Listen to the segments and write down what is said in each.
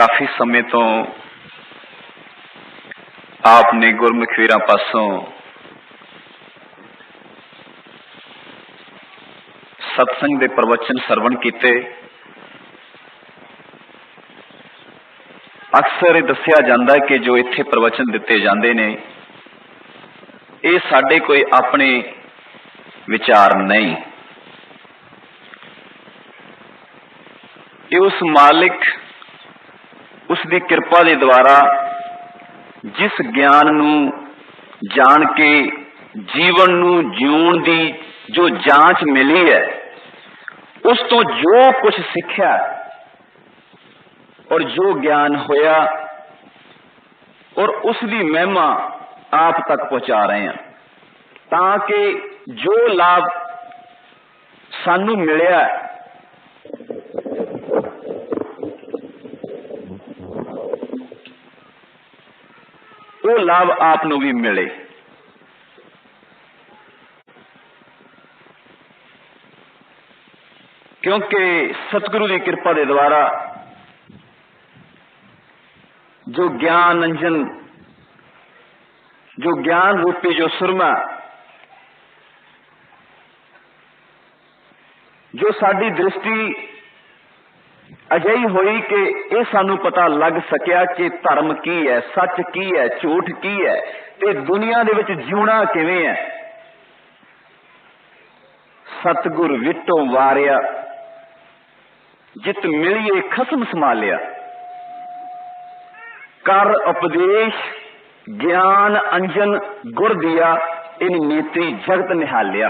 काफी समय तो आपने गुरमुख वीरां पासों सत्संग दे प्रवचन सरवण कीते। अक्सर ये दस्सिया जांदा है कि जो इत्थे प्रवचन दिते जांदे ने ये साडे कोई अपने विचार नहीं, ये उस मालिक उसकी कृपा के द्वारा जिस ज्ञान नू जान के जीवन नू जीउण दी जो जांच मिली है, उस तो जो कुछ सीखा और जो ज्ञान होया और उसकी महिमा आप तक पहुंचा रहे हैं, ताकि जो लाभ सानू मिलिया वो लाभ आप नू भी मिले। क्योंकि सतगुरु की कृपा के द्वारा जो ज्ञान अंजन, जो ज्ञान रूपी जो सुरमा, जो साडी दृष्टि अजई हुई कि यह सानू पता लग सकिया कि धर्म की है, सच की है, झूठ की है, ते दुनिया दे विच जीउणा किवें है। सतगुर विटों वारिया जित मिलिए खसम संभालिया, कर उपदेश ज्ञान अंजन गुर दिया, इन नेत्री जगत निहालिया।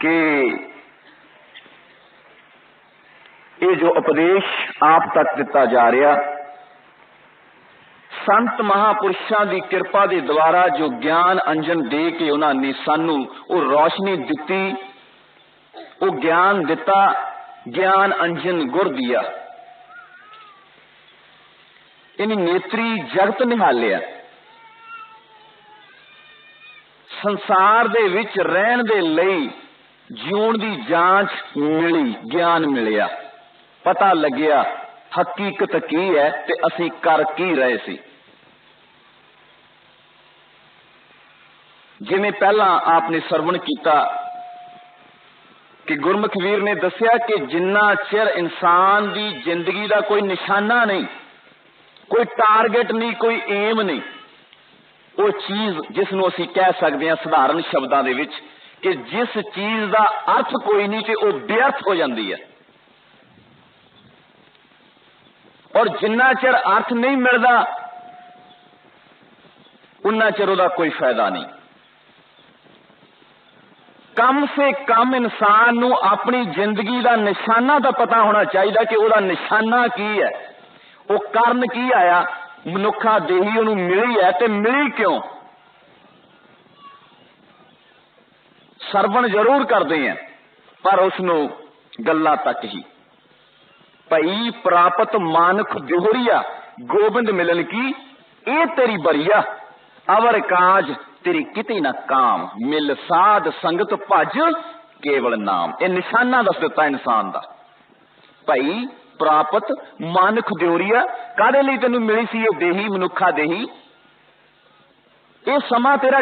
कि ये जो उपदेश आप तक दिता जा रहा, संत महापुरुषों की कृपा के द्वारा जो ज्ञान अंजन दे के उन्होंने सानू वो रोशनी दिती, वो ज्ञान दिता, ज्ञान अंजन गुर दिया, इन नेत्री जगत निहालिया। संसार दे विच रहन दे लई जीउण दी जांच मिली, ज्ञान मिलिया, पता लग्या हकीकत की है ते असी कर की रहे सी। जिवें पहला आपने सरवण कीता कि गुरमुख वीर ने दस्सिया कि जिन्ना चिर इंसान की जिंदगी का कोई निशाना नहीं, कोई टारगेट नहीं, कोई एम नहीं, वो चीज जिसनों असी कह सकते हैं साधारण शब्दों दे विच कि जिस चीज का अर्थ कोई नहीं ते वो व्यर्थ हो जाती है। और जिन्ना चिर अर्थ नहीं मिलता उन्ना चिर उसका कोई फायदा नहीं। कम से कम इंसान नू अपनी जिंदगी का निशाना तो पता होना चाहिए कि उसका निशाना की है, वो कारण की आया, मनुखा देही उन्हें मिली है ते मिली क्यों। सरवण जरूर करते हैं पर उसनों गल्लां तक ही। भई प्राप्त मानख जोहरिया, गोबिंद मिलन की ए तेरी बरिया, अवर काज तेरी किते न काम, मिल साध संगत भज केवल नाम। ये निशाना दस दिता इंसान का। भई प्राप्त मानख जोहरिया, कादे लई तेनू मिली सी ये देही, मनुखा देही, ये समा तेरा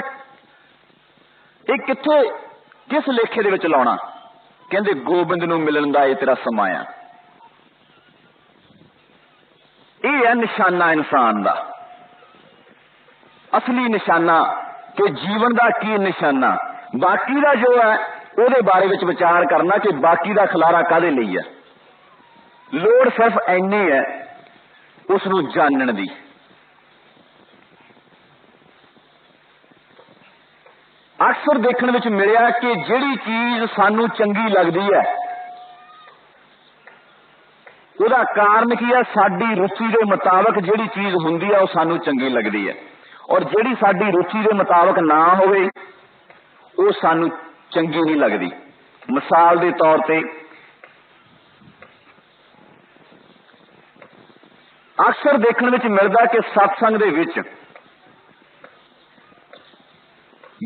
ये किथे किस लेखे दे विच लाउणा। कहंदे गोबिंद नू मिलन दा ये तेरा समा आ। यह है निशाना इंसान का, असली निशाना कि जीवन का की निशाना। बाकी का जो है उसदे बारे में विचार करना कि बाकी का खलारा कादे लई है। लोड़ सिर्फ इन्नी है उसनू जानन दी। अक्सर देखने में मिलिया कि जिहड़ी चीज सानू चंगी लगती है उसका कारण की है, साडी रुचि के मुताबिक जिहड़ी चीज हुंदी है वो सानू चंगी लगती है, और जिहड़ी साडी रुचि के मुताबिक ना होवे वो सानू चंगी नहीं लगती। मिसाल के तौर पे अक्सर देखने में मिलता कि सत्संग दे विच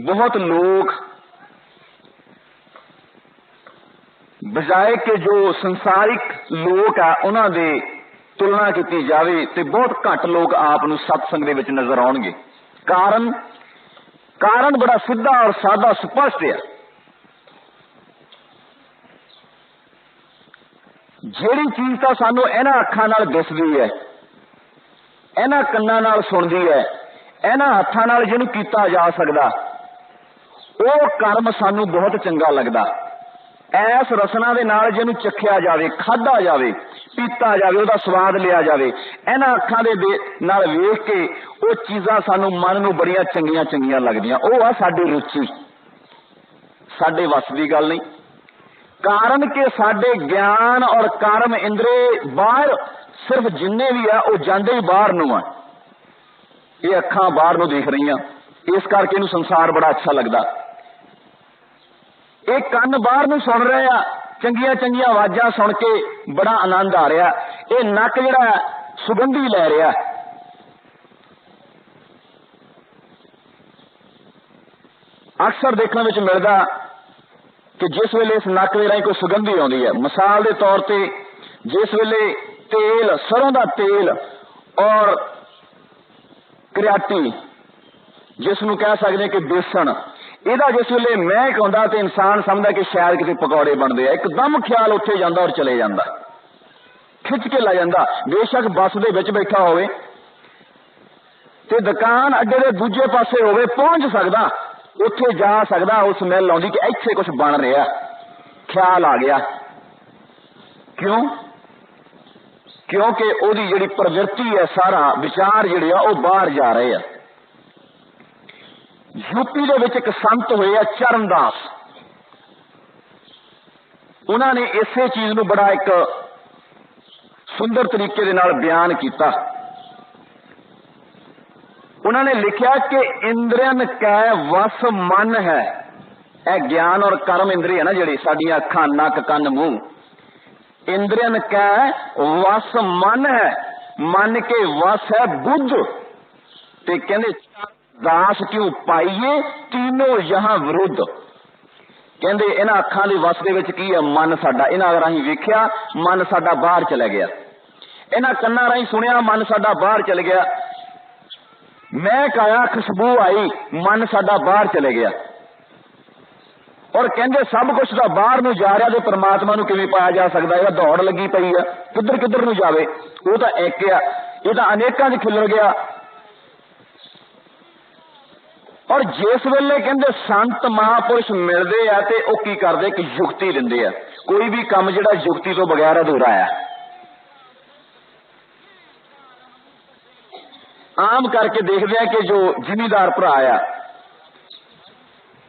बहुत लोग बजाय कि जो संसारिक लोग आ उन्हां दे तुलना की जाए तो बहुत घट लोग आप सत्संग दे विच नजर आउणगे। कारण बड़ा सीधा और सादा स्पष्ट है। जिहड़ी चीज तो सानू इन्हां अखां नाल दिसदी है, इन्हां कन्नां नाल सुणदी है, इन्हां हत्थां नाल जिहनूं कीता जा सकदा, ਉਹ कर्म सानू बहुत चंगा लगता। ऐस रसना दे नाल जिहनूं चखिया जावे, खाधा जावे, पीता जावे, उहदा स्वाद लिया जावे, इन्हां अखां दे नाल वेख के वो चीज़ां सानू मन नूं बड़ियां चंगियां चंगियां लगदियां। वो आ साडी रुचि, साडे वस दी गल नहीं। कारण के साडे ज्ञान और कर्म इंद्रे बाहर सिर्फ जिन्ने भी आ वो जांदे ही बाहर नूं आ। ये अखां बाहर नूं देख रही, इस करके इहनूं संसार बड़ा अच्छा लगदा। एक कन्न बाहर नूं सुन रहे आ, चंगियां चंगियां आवाजां सुन के बड़ा आनंद आ रहा। ये नक जिहड़ा सुगंधी लै रहा। अक्सर देखने में मिलता कि जिस वेले इस नक दे राहीं कोई सुगंधी आउंदी है, मिसाल के तौर पर जिस वेले तेल, सरों का तेल और करियाटी, जिसनों कह सकते कि बेसन, ਇਹਦਾ जिस वेले महक आउंदा ते इंसान समझदा कि शायद किते पकौड़े बनते हैं, एकदम ख्याल उत्थे जांदा और चले जांदा, खिच के ला जांदा। बेशक बस दे विच बैठा होवे ते दुकान अड्डे दे दूजे पासे होवे, पहुंच सकदा, उत्थे जा सकदा, उस स्मैल आउंदी कि इत्थे कुछ बन रहा, ख्याल आ गया। क्यों? क्योंकि ओहदी जिहड़ी प्रवृत्ति है, सारा विचार जिहड़े आ ओह बाहर जा रहे हैं। यूपी दे विच एक संत होए चरणदास, उन्होंने इसे चीज नूं बड़ा एक सुंदर तरीके दे नाल बयान किया। उन्होंने लिखा कि इंद्रियन कै वस मन है। यह ज्ञान और कर्म इंद्रिय है ना, जिहड़ी साडियां अखां, नक, कन, मूंह, इंद्रियन कै वस मन है, मन के वस है बुद्ध। ते कहंदे दास क्यों पाइए तीनों यहां विरुद्ध। कहंदे इन्हां अखां दे वस दे विच की है? मन साडा। इन्हां राहीं वेखिया, मन साडा बाहर चला गया। इन्हां कन्नां राहीं सुनिया, मन साडा बाहर चल गया। महक आया, खुशबू आई, मन साडा बाहर चले गया। और कहंदे सब कुछ तो बाहर नूं जा रहा, तो परमात्मा नूं किवें पाया जा सकदा? है दौड़ लगी पई है, किधर किधर नूं जावे? वो तो एक आ, ये तो अनेकां च खिलर गया। और जिस वेले कहंदे संत महापुरुष मिलते हैं तो वह की करते कि युक्ति दिंदे आ। कोई भी काम जिहड़ा युक्ति तो बगैर अधूरा है। आम करके देखते हैं कि जो जिमीदार भरा आ,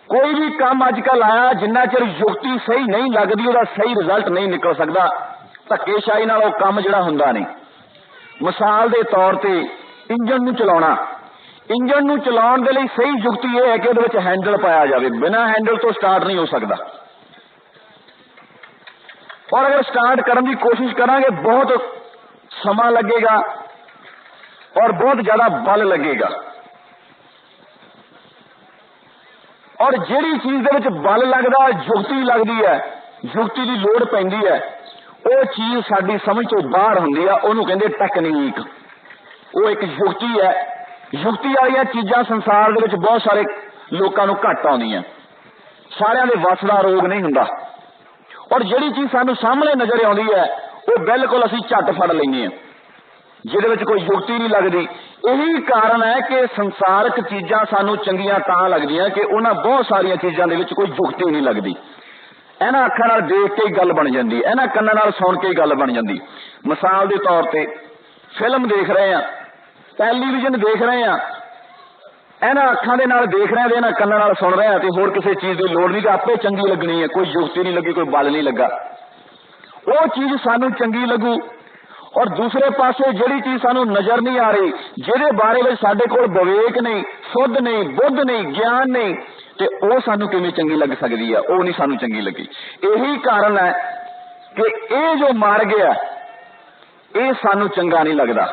कोई भी काम अजकल आया जिन्ना चिर युक्ति सही नहीं लगती, उसका सही रिजल्ट नहीं निकल सकता। धक्केशाही नाल वह काम जिहड़ा हुंदा नहीं। मिसाल के तौर पर इंजन नूं चलाउणा, इंजन नूं चलाउण दे लई सही युक्ति यह है कि उहदे विच हैंडल पाया जाए, बिना हैंडल तो स्टार्ट नहीं हो सकता। और अगर स्टार्ट करने की कोशिश करांगे बहुत समा लगेगा और बहुत ज्यादा बल लगेगा। और जिहड़ी चीज दे विच बल लगदा, युक्ति लगदी है, युक्ति की लोड़ पैंदी है, वो चीज साडी समझ तो बाहर हुंदी है। उहनूं कहंदे टैक्नीक। वो एक युक्ति है। युक्ति वाली चीज़ां संसार दे विच बहुत सारे लोगों नूं घट आउंदियां, सारियां दे वस दा रोग नहीं हुंदा। और जिहड़ी चीज सानूं सामने नजर आउंदी है वो बिल्कुल असीं झट फड़ लैंदे हां, जिहदे विच कोई युक्ति नहीं लगदी। यही कारण है कि संसारक चीज़ां सानूं चंगियां तां लगदियां कि उन्हां बहुत सारियां चीज़ां दे विच कोई युक्ति नहीं लगदी। इन्हां अखां नाल देख के ही गल बन जांदी, इन्हां कन्नां नाल सुण के ही गल बन जांदी। मिसाल के तौर पर फिल्म देख रहे हैं, टेलीविजन देख रहे हैं, इन्हां अखां दे नाल देख रहे हैं, इन्हां कन्नां नाल सुन रहे हैं, तो होर किसी चीज़ की लोड़ नहीं, कि आपे चंगी लगनी है। कोई युक्ति नहीं लगी, कोई बल नहीं लगा, वो चीज़ सानूं चंगी लगू। और दूसरे पासे जिहड़ी चीज़ सानूं नज़र नहीं आ रही, जिहदे बारे में साडे कोल विवेक नहीं, सुध नहीं, बुद्ध नहीं, ज्ञान नहीं, तो वह सानूं किवें चंगी लग सकदी है? वो नहीं सानूं चंगी लगी। यही कारण है कि ये जो मार्ग है ये सानूं चंगा नहीं लगता।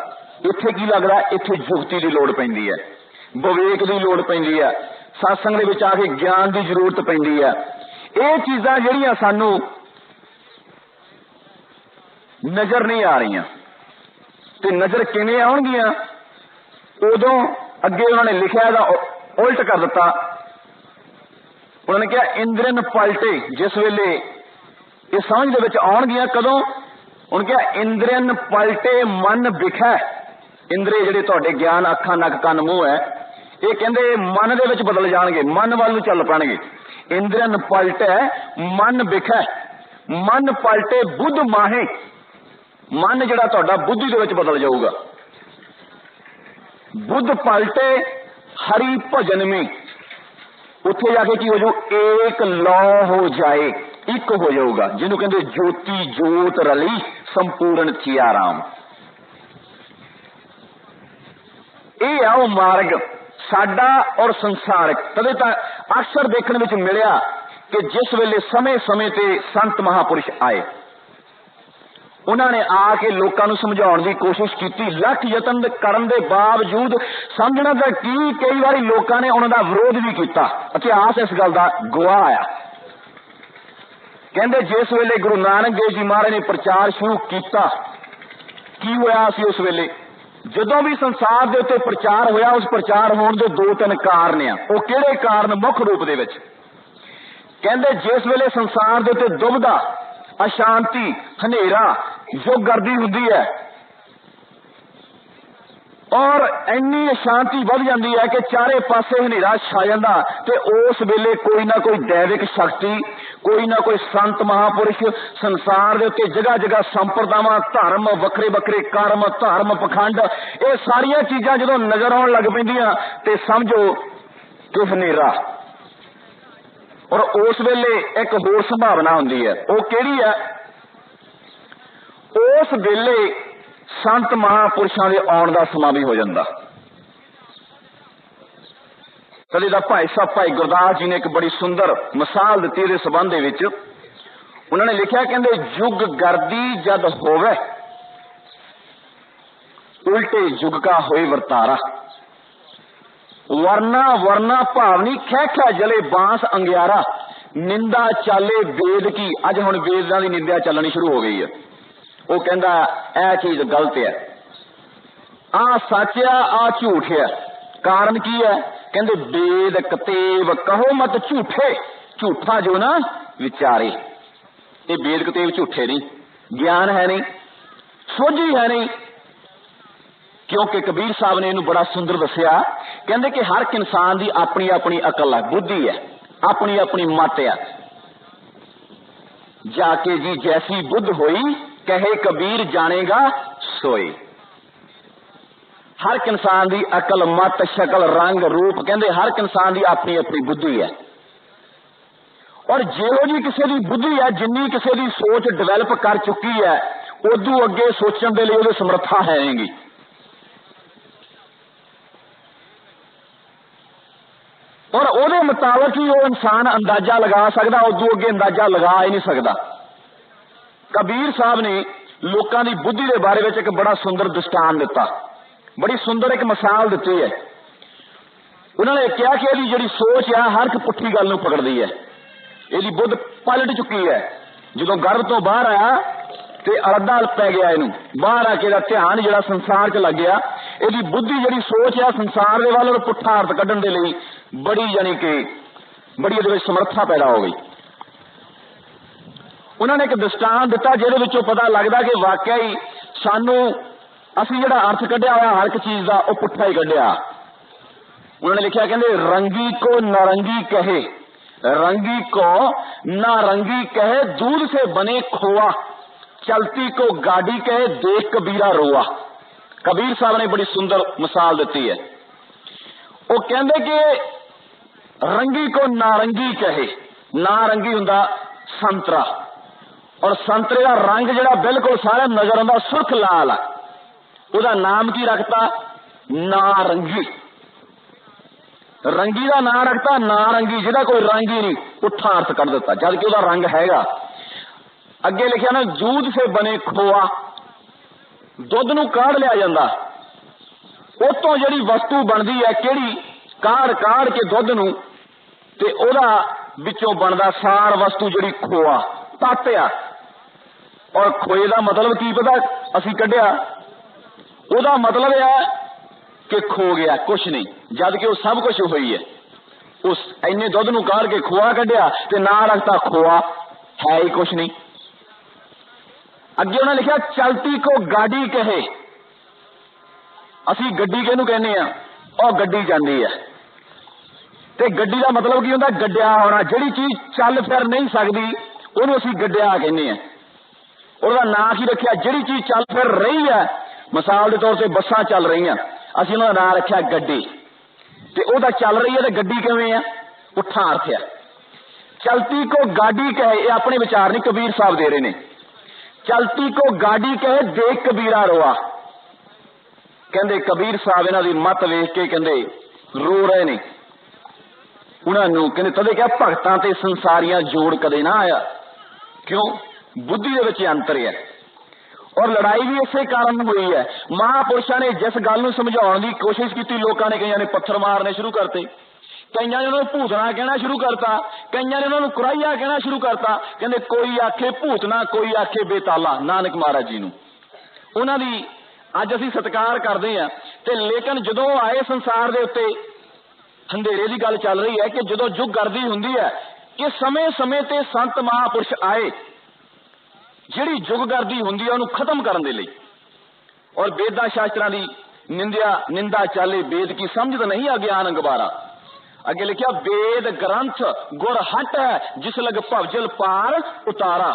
इत्थे की लगदा? इत्थे युक्ति की लोड़ पैंदी है, विवेक की लोड़ पैंदी है, सत्संग दे विच आके ज्ञान की जरूरत पैंदी है। ये चीज़ां जिहड़ियां सानूं नजर नहीं आ रही, ते नजर किवें आउणगियां? उदों अगे उन्होंने लिखिया दा उल्ट कर दिता। उन्होंने कहा इंद्रन पलटे, जिस वेले ये समझ दे विच आउणगियां कदों? उन्होंने कहा इंद्रन पलटे मन विखै। इंद्रे जिहड़े तुहाडे ज्ञान अखां नक कन मूँह है, ये कहंदे मन दे विच बदल जाणगे, मन वाल नूं चल पैणगे। इंद्रन पलटे मन विखै, मन पलटे बुद्ध माहे, मन जिहड़ा तुहाडा बुद्धि दे विच बदल जाऊगा। बुद्ध पलटे हरि भजन में, उत्थे जाके की हो जाऊ? एक लौ हो जाए, एक हो जाऊगा, जिन्हों कहते ज्योति जोत रली संपूर्ण चिया राम। यह है वो मार्ग साडा और संसारिक। तदे तां अक्सर देखने में मिलिया कि जिस वेले समय समय ते संत महापुरुष आए, उन्होंने आके लोगों को समझाने की कोशिश की, लख यतन करन दे बावजूद समझना तो की कई बार लोगों ने उन्होंने विरोध भी किया। इतिहास इस गल का गवाह आया। कहते जिस वेले गुरु नानक देव जी महाराज ने प्रचार शुरू किया, की होया सी उस वेले? जदों भी संसार के उत्ते प्रचार होया, उस प्रचार होने के दो तीन कारण आ। वो किहड़े कारण? मुख रूप दे विच कहते जिस वेले संसार के उत्ते दुविधा, अशांति, हनेरा, जो गर्दी हुंदी है और इन्नी अशांति बढ़ जाती है कि चारे पासे हनेरा छा जाता, ते उस वेले कोई ना कोई दैविक शक्ति, कोई ना कोई संत महापुरुष संसार के उत्ते जगह जगह संप्रदावां, धर्म, वखरे वखरे कर्म, धर्म, पखंड, ये सारिया चीजां जदों नजर आउण लग पैंदियां ते समझो कि हनेरा। और उस वेले एक होर संभावना हुंदी है, वो किहड़ी है? उस वेले संत महापुरुषों के आउण का समा भी हो जाता। कदे दा भाई साहब भाई गुरदास जी ने एक बड़ी सुंदर मिसाल दी इस संबंध विच। उन्होंने लिखा, कहते युग गर्दी जद होवे, उल्टे युग का होए वर्तारा। वरना वरना भावनी खै खै जले बांस अंगियारा, निंदा चाले वेद की। अज हुण वेदां दी निंदा चलनी शुरू हो गई है। वो कहंदा यह चीज गलत है, आ सच है, आ झूठ है। कारण की है? कहंदे वेद कतेब कहो मत झूठे, झूठा जो ना विचारे। ये वेद कतेब झूठे नहीं, ज्ञान है नहीं, सोझी है नहीं। क्योंकि कबीर साहब ने इन्हू बड़ा सुंदर दसिया, कहंदे कि हर एक इंसान की अपनी अपनी अकल है, बुद्धि है, अपनी अपनी मत है। जाके जी जैसी बुद्ध होई, कहे कबीर जानेगा सोई। हर एक इंसान की अकल, मत, शक्ल, रंग, रूप, कहंदे हर एक इंसान की अपनी अपनी बुद्धि है। और जिहो जी किसी की बुद्धि है, जिन्नी किसी की सोच डिवेलप कर चुकी है, उदू अगे सोचने के लिए उहदी समर्था है नहीं। और उहदे मुताबिक ही वो इंसान अंदाजा लगा सकता, उदू अगे अंदाजा लगा ही नहीं सकता। कबीर साहब ने लोगों की बुद्धि के बारे में एक बड़ा सुंदर दृष्टांत दिता, बड़ी सुंदर एक मिसाल दी है। उन्होंने कहा कि यदि जी सोच है हर एक पुठी गल पकड़ती है, यदि बुद्ध पलट चुकी है। जो गर्भ तो बाहर आया तो अरदा पै गया, इनू बाहर आके ध्यान जो संसार च लग गया। यदि बुद्धि जी सोच है संसार के वाल पुठा अर्थ कढ़न के लिए बड़ी यानी कि बड़ी ये समर्था पैदा हो गई। उन्होंने एक दृष्टांत दिता जिहदे पता लगता कि वाकई ही सानू असी जिहड़ा अर्थ कढ़िया हुआ हर एक चीज का वह पुठा ही कढ़िया। उन्होंने लिखा, कहते रंगी को नारंगी कहे, रंगी को नारंगी कहे, दूध से बने खोआ, चलती को गाड़ी कहे, देख कबीरा रोआ। कबीर साहब ने बड़ी सुंदर मिसाल दी है। वो कहते कि रंगी को नारंगी कहे, नारंगी हुंदा संतरा, और संतरे का रंग जिहड़ा बिल्कुल सारा नजर आंदा सुर्ख लाल है, उसका नाम की रखता? नारंगी। रंगी का नाम रखता नारंगी, जिहदा कोई रंग ही नहीं, पुठा अर्थ कर दिता जबकि उसका रंग हैगा। अगे लिखा ना दूध से बने खोआ, दुध नूं काढ़ लिया जाता, उतों जिहड़ी वस्तु बनती है किहड़ी, काढ़ काढ़ के दुध नूं ते ओहदा विचों बनदा सार वस्तु जिहड़ी खोआ, तत्त आ। और खोए का मतलब की पता असी कढ़िया, ओदा मतलब है कि खो गया कुछ नहीं, जबकि वो सब कुछ हुई है। उस इन्ने दुध नूं काढ़ के खोआ कढ़िया ते ना रखता खोआ, है ही कुछ नहीं। अगे उन्हें लिखा चलती को गाड़ी कहे, असी गड्डी किहनूं कहने आ, और गड्डी जाती है। ते गड्डी का मतलब की होंदा, गड्डिया होना। जिहड़ी चीज चल फिर नहीं सकती उहनूं असी गड्डिया कहने आ। ਉਹਦਾ ਨਾਂ की रखिया, जिहड़ी चीज चल फिर रही है, मिसाल के तौर पर बसां चल रही हैं, असीं उहदा नाम रखिया गड्डी। ते ओहदा चल रही है तो गड्डी किवें है, पुट्ठा अर्थ है। चलती को गाड़ी कहे, ये अपने विचार नहीं कबीर साहब दे रहे ने। चलती को गाड़ी कहे देख कबीरा रोआ, कहंदे कबीर साहब इन्हां दी मत वेख के कहंदे रो रहे ने। उन्होंने कहंदे तदे क्या भगतां ते संसारियां जोड़ कदे ना आया, क्यों? बुद्धि दे विच अंतर है। और लड़ाई भी इसे कारण हुई है। महापुरुषों ने जिस गल नूं समझाउण दी कोशिश की, लोगों ने कईयां ने पत्थर मारने शुरू करते, कईयां ने उन्होंने भूतना कहना शुरू करता, कईयां ने उन्होंने कुराइया कहना शुरू करता। कहंदे कोई आखे भूतना, कोई आखे बेताला, नानक महाराज जी नूं उन्हां दी अज असीं सत्कार करते हैं। ते लेकिन जदों आए संसार दे उत्ते अंधेरे की गल चल रही है कि जदों जुग गर्दी हुंदी है कि समय समय ते संत महापुरुष आए, जिहड़ी जुग गर्दी हुंदी है उहनूं खत्म करन दे लई। और वेदां शास्त्रां दी निंदा चाले वेद की समझ तो नहीं अज्ञान गवारा। अगे लिखिया वेद ग्रंथ गुर हट है, जिस लग भवजल पार उतारा।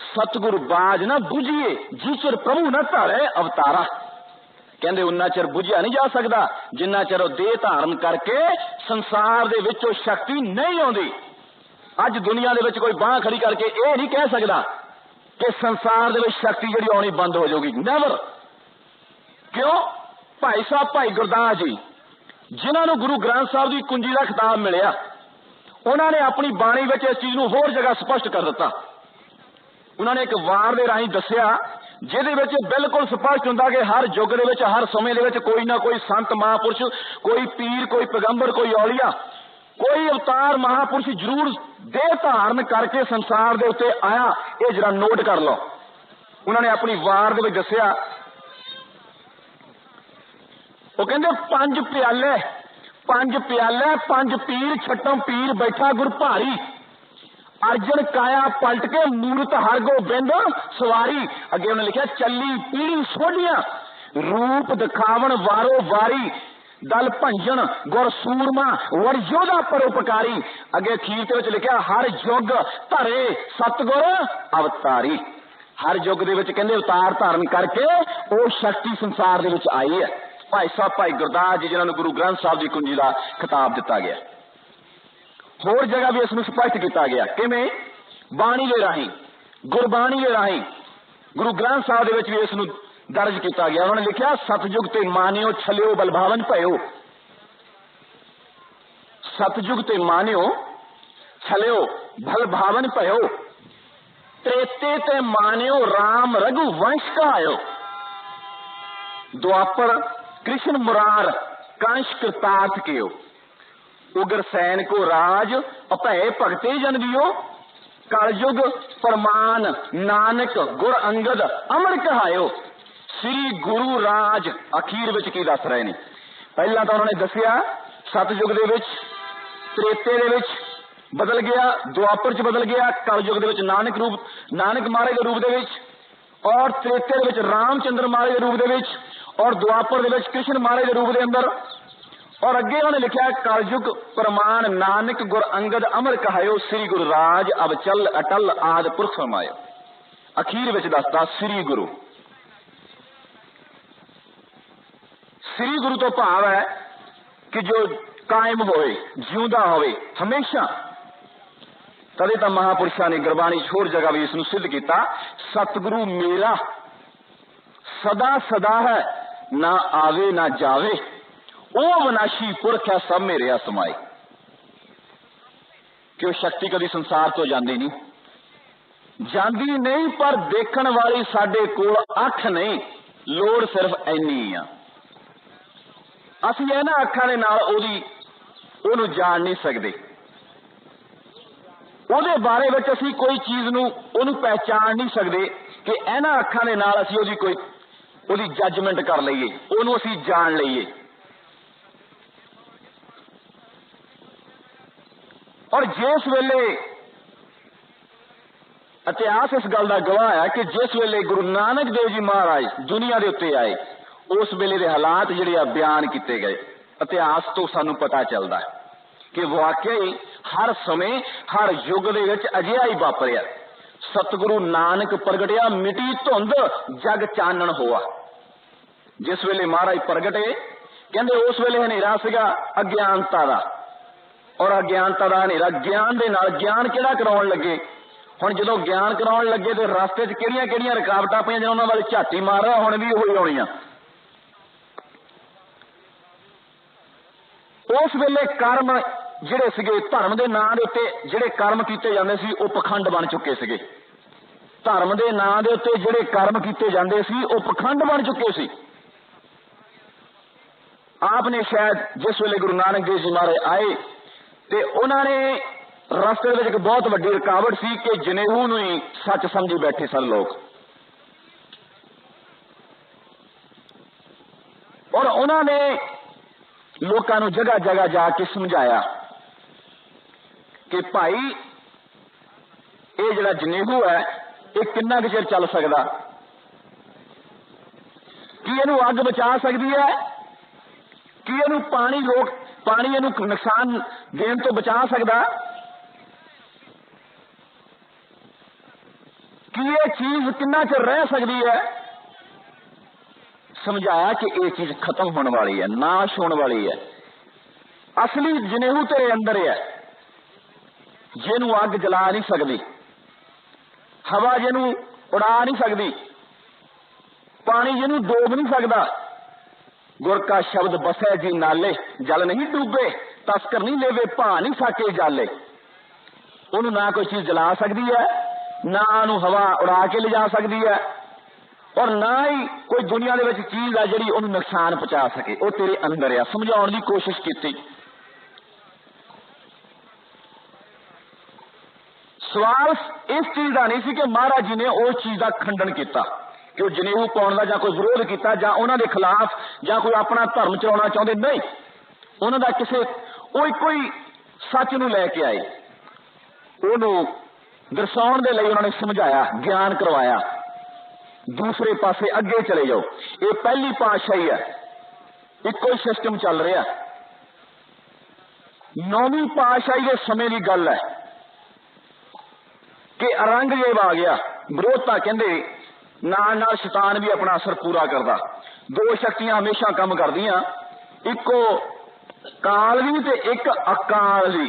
सतगुर बाज न बुझिए, जिचर प्रभु न धारे अवतारा। कहंदे उन्ना चਿਰ बुझिया नहीं जा सकता जिन्ना चਿਰ देह धारण करके संसार दे विचों शक्ति नहीं आउंदी। अज दुनिया दे विच कोई बांह खड़ी करके यह नहीं कह सकता कि संसार दे विच शक्ति जिहड़ी आउणी बंद हो जाएगी, नेवर। क्यों? भाई साहब भाई गुरदास जी जिन्होंने गुरु ग्रंथ साहब की कुंजी का खिताब मिलिया, उन्होंने अपनी बाणी विच इस चीज नूं होर जगह स्पष्ट कर दिता। उन्होंने एक वार दे राहीं दस्सिया जिहदे विच बिल्कुल स्पष्ट हुंदा कि हर युग दे विच हर समय दे विच कोई ना कोई संत महापुरुष, कोई पीर, कोई पैगंबर, कोई औलिया, कोई अवतार महापुरुष जरूर देह धारण करके संसार दे उत्ते आया। ये जरा नोट कर लो। उन्होंने अपनी वार दे विच दस्सिया, वो कहंदे पंज प्याले पंज पीर छटम पीर बैठा गुर भारी। अर्जन काया पलट के मूरत हर गोबिंद सवारी। अगे उन्हें लिखा चली पीढ़ी सोडिया, रूप दिखावन वारो वारी। दल भंजन गुर सूरमा वर योधा परोपकारी। अगे अखीर के लिखा हर युग धरे सतगुर अवतारी। हर युग दे विच कहंदे अवतार धारण करके वो शक्ति संसार दे विच आई है। भाई साहब भाई गुरदास जी जिन्होंने गुरु ग्रंथ साहब की कुंजी का खिताब दिता गया। होर जगह भी इसनूं स्पष्ट किया गया, किवें? बाणी दे राहीं, गुरबाणी दे राहीं, गुरु ग्रंथ साहब दे विच भी इसनूं दर्ज किया गया। उन्होंने लिखा सतयुग ते मानियो छलियो बलभावन भयो। सतयुग ते मानियो छलियो बलभावन भयो। त्रेते ते मानियो राम रघु वंश का आयो। द्वापर कृष्ण मुरार कांश कृतार्थ कियो। उग्र सैन को राज अभय भगते जन दियो। कलयुग फरमान नानक गुर अंगद अमर कहायो। श्री गुरु राज अखीर विच की दस रहे ने। पहला तो उन्होंने दसिया सतयुग दे विच, त्रेते दे विच बदल गया, द्वापर च बदल गया, कलयुग दे विच नानक महाराज के रूप दे विच, और त्रेते दे विच रामचंद्र महाराज के रूप दे विच, और द्वापर दे विच कृष्ण महाराज के रूप दे अंदर। और अगे उन्होंने लिखा कलयुग प्रमाण नानक गुर अंगद अमर कहायो। श्री गुरु राज अब चल अटल आदि पुरख फरमायो। अखीर विच दसदा श्री गुरु। श्री गुरु तो भाव है कि जो कायम होए, जिंदा होए हमेशा। तदे तो महापुरुषों ने गुरबाणी होर जगह भी इसनूं सिद्ध किया, सतगुरु मेरा सदा सदा है, ना आवे ना जावे, ओ विनाशी पुरख है सब मेरे समाए। क्यों? शक्ति कभी संसार तो जाती नहीं, पर देखण वाली साडे कोल अख नहीं, लोड़ सिर्फ इन्नी आ। असीं इन्हां अखां दे नाल ओहनूं जाण नहीं सकते, ਉਹਦੇ बारे ਵਿੱਚ ਅਸੀਂ कोई चीज़ नूं पहचान नहीं सकते। कि इन्हां अखां दे नाल असीं ओहदी कोई ओहदी जजमेंट कर लईए, ओहनूं असीं जाण लईए। और जिस वेले इतिहास इस गल का गवाह है कि जिस वेले गुरु नानक देव जी महाराज दुनिया के उत्ते आए, उस वेले के हालात जिहड़े बयान किए गए, इतिहास तो सानू पता चलता है कि वाकई हर समय हर युग दे विच अजिहा ही वापरिया। सतगुरु नानक प्रगटिया मिटी धुंध जग चानण होआ। जिस वेले महाराज प्रगटे कहंदे उस वेले हनेरा सीगा अज्ञानता दा, और अज्ञानता दा हनेरा ज्ञान दे नाल ज्ञान किहड़ा कराउण लगे। हुण जदों ज्ञान कराउण लगे तो रास्ते च किहड़ियां-किहड़ियां रुकावटां पईयां, जिन्हां वाल झाती मार रहा हुण भी होई आउणीआं। उस वेले कर्म जिहड़े सीगे धर्म दे नां दे उत्ते जिहड़े कर्म कीते जांदे सी ओह पखंड बन चुके सीगे। धर्म दे नां दे उत्ते जिहड़े कर्म कीते जांदे सी ओह पखंड बन चुके सी। आपने शायद जिस वेले गुरु नानक देव जी महाराज आए ते उन्होंने रस्ते में एक बहुत वड्डी रुकावट सी कि जनेऊ नूं ही सच समझी बैठे सन लोग, और उन्होंने लोगों नूं जगह जगह जाके समझाया कि भाई ये जिहड़ा जनेऊ है ये कितना कुछ चिर चल सकदा, कि इहनूं अग बचा सकदी है, कि इहनूं पानी इहनूं नुकसान देण तो बचा सकदा, कि ये चीज कितना चिर रह सकती है। समझाया कि ये चीज खत्म होने वाली है, नाश होने वाली है। असली जनेऊ तेरे अंदर है, जिन्हों अग जला नहीं सकती, हवा जिन्हों उड़ा नहीं सकती, पानी जिन्हों डूब नहीं सकता। गुर का शब्द बसै जी नाले, जल नहीं डूबे, तस्कर नहीं लेवे, भा नहीं साके जाले। उन्होंने ना कोई चीज जला सकती है, ना उन्होंने हवा उड़ा के ले जा सकती है, और ना ही कोई दुनिया दे विच चीज है जिहड़ी उन्होंने नुकसान पहुंचा सके। वो तेरे अंदर है। समझाउण दी कोशिश की। सवाल इस चीज का नहीं सी कि महाराज जी ने उस चीज का खंडन किया कि वो जनेऊ पाउण दा जां कोई विरोध किया जां उन्हां दे खिलाफ जां कोई अपना धर्म चलाउणा चाहुंदे, नहीं। उन्हां दा किसे वो इक्को ही सच नूं लैके आए, उहनूं दर्शाउण दे लई उन्होंने समझाया, ज्ञान करवाया। दूसरे पासे अगे चले जाओ, ये पहली पातशाही है, इक्को ही सिस्टम चल रहा। नौवीं पातशाही के समय की गल है कि औरंगजेब आ गया। विरोधता कहंदे नाल नाल शैतान भी अपना असर पूरा करता। दो शक्तियां हमेशा काम करदियां, इक्को काल भी ते एक अकाल भी।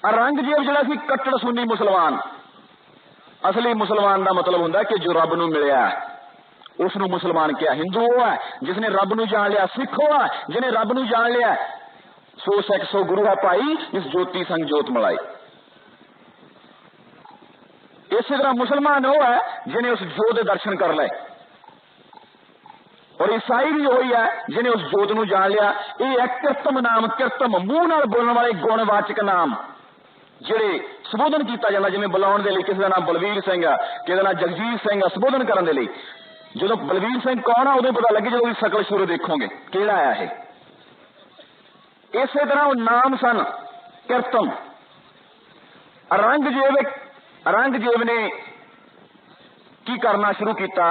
औरंगजेब जिहड़ा सी कट्टर सुन्नी मुसलमान, असली मुसलमान का मतलब हुंदा कि जो रब नूं मिलिया उसनूं मुसलमान क्या। हिंदू वो है जिसने रब नूं जान लिया, सिख वो है जिन्हें रब नूं जान लिया। सो सिख सो गुरु है भाई, इस ज्योति संग जोत मलाई। इसी तरह मुसलमान वो है जिन्हें उस जोत के दर्शन कर ले, और ईसाई भी वही है जिन्हें उस जोत नूं जान लिया। ये है किरतम नाम, किरतम मूंह नाल बोलने वाले गुणवाचक नाम जिहड़े संबोधन किया जाता। जिवें बुलाउण दे लई किसी का नाम बलवीर सिंह है, किसी का नाम जगजीत सिंह है, संबोधन करने के लिए। जो बलवीर सिंह कौन है उदों पता लगे जो शकल सूर देखोगे किहड़ा है। इस तरह वो नाम सन किरतम। औरंगजेब ने की करना शुरू किया,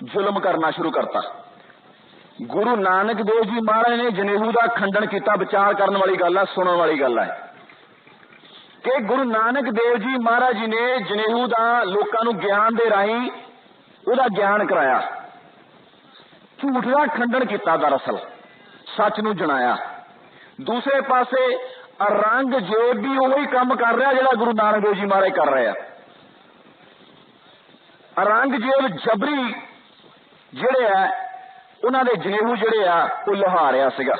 जुल्म करना शुरू करता। गुरु नानक देव जी महाराज ने जनेऊ का खंडन किया। विचार करने वाली गल है, सुनने वाली गल है कि गुरु नानक देव जी महाराज जी ने जनेऊ का लोगों को ज्ञान दे राही उहदा ज्ञान कराया, झूठ का खंडन किया, दरअसल सच नूं जनाया। दूसरे पासे औरंगजेब भी वही काम कर रहा जिहड़ा गुरु नानक देव जी महाराज कर रहे हैं। औरंगजेब जबरी जिहड़े है उन्हां दे जनेऊ जिहड़े आ वो लुहा रिहा सीगा।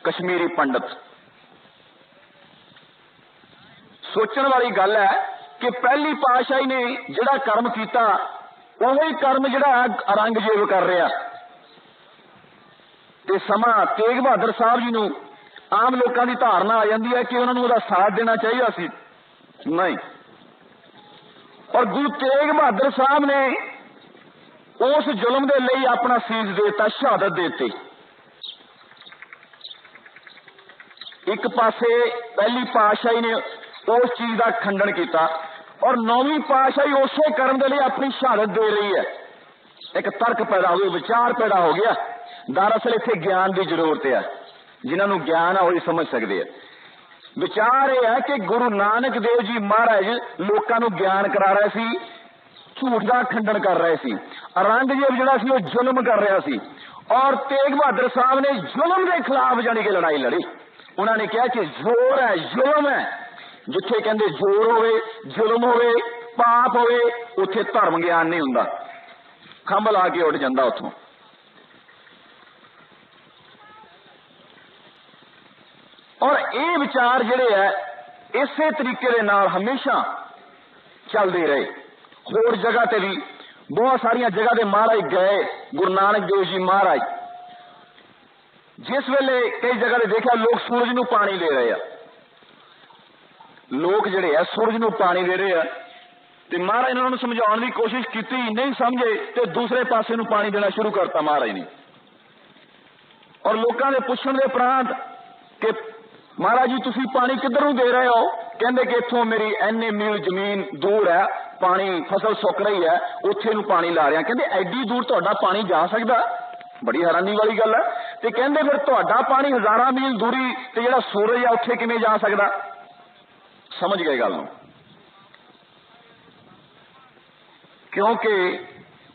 कश्मीरी पंडित। सोचने वाली गल है कि पहली पातशाही ने जिहड़ा कर्म किया वही कर्म जिहड़ा औरंगजेब कर रहा। ते समा तेग बहादुर साहब जी नूं आम लोगों की धारणा आ जाती है कि उन्होंने उसका साथ देना चाहिए सी। नहीं, और गुरु तेग बहादुर साहब ने उस जुल्म के लिए अपना सीस देता, शहादत देती। एक पासे पहली पातशाही ने उस चीज का खंडन किया और नौवीं पातशाही उसे करने के लिए अपनी शहादत दे रही है। एक तर्क पैदा हो गया, विचार पैदा हो गया। दरअसल इत्थे ज्ञान की जरूरत है, जिन्होंने ज्ञान है वही समझ सकते हैं। विचार यह है कि गुरु नानक देव जी महाराज लोगों को ज्ञान करा रहे सी, झूठ का खंडन कर रहे सी, औरंगजेब जिहड़ा सी वो जुल्म कर रहा सी और तेग बहादुर साहब ने जुल्म के खिलाफ जानी कि लड़ाई लड़ी। उन्होंने कहा कि जोर है, जुल्म है, जिथे कहते जोर होवे, जुल्म होवे, पाप होवे, उत्थे धर्म ज्ञान नहीं हुंदा, खंभ ला के उठ जांदा उत्थों। और ये विचार जिहड़े है इसे तरीके दे नाल हमेशा चलते रहे। होर जगह ते भी बहुत सारिया जगह ते महाराज गए, गुरु नानक देव जी महाराज जिस वेले कई जगह ते देखा लोग सूरज नूं पानी दे रहे हैं, लोग जिहड़े है सूरज नूं पानी दे रहे हैं, ते महाराज ने उन्होंने समझाने की कोशिश की, नहीं समझे तो दूसरे पासे नूं पानी देना शुरू करता महाराज ने। और लोगों के पुछण के उपरांत कि महाराज जी तुसी पानी किधरों दे रहे हो, कहते कि इत्थों मेरी इन्ने मील जमीन दूर है, पानी फसल सुक रही है, उत्थे नूं पानी ला रहा। कहते एडी दूर तुहाडा पानी जा सकदा? बड़ी हैरानी वाली गल है। ते कहते फिर तुहाडा पानी हजारां मील दूरी ते जिहड़ा सूरज है उत्थे किवें जा सकदा? समझ गए गल नूं? क्योंकि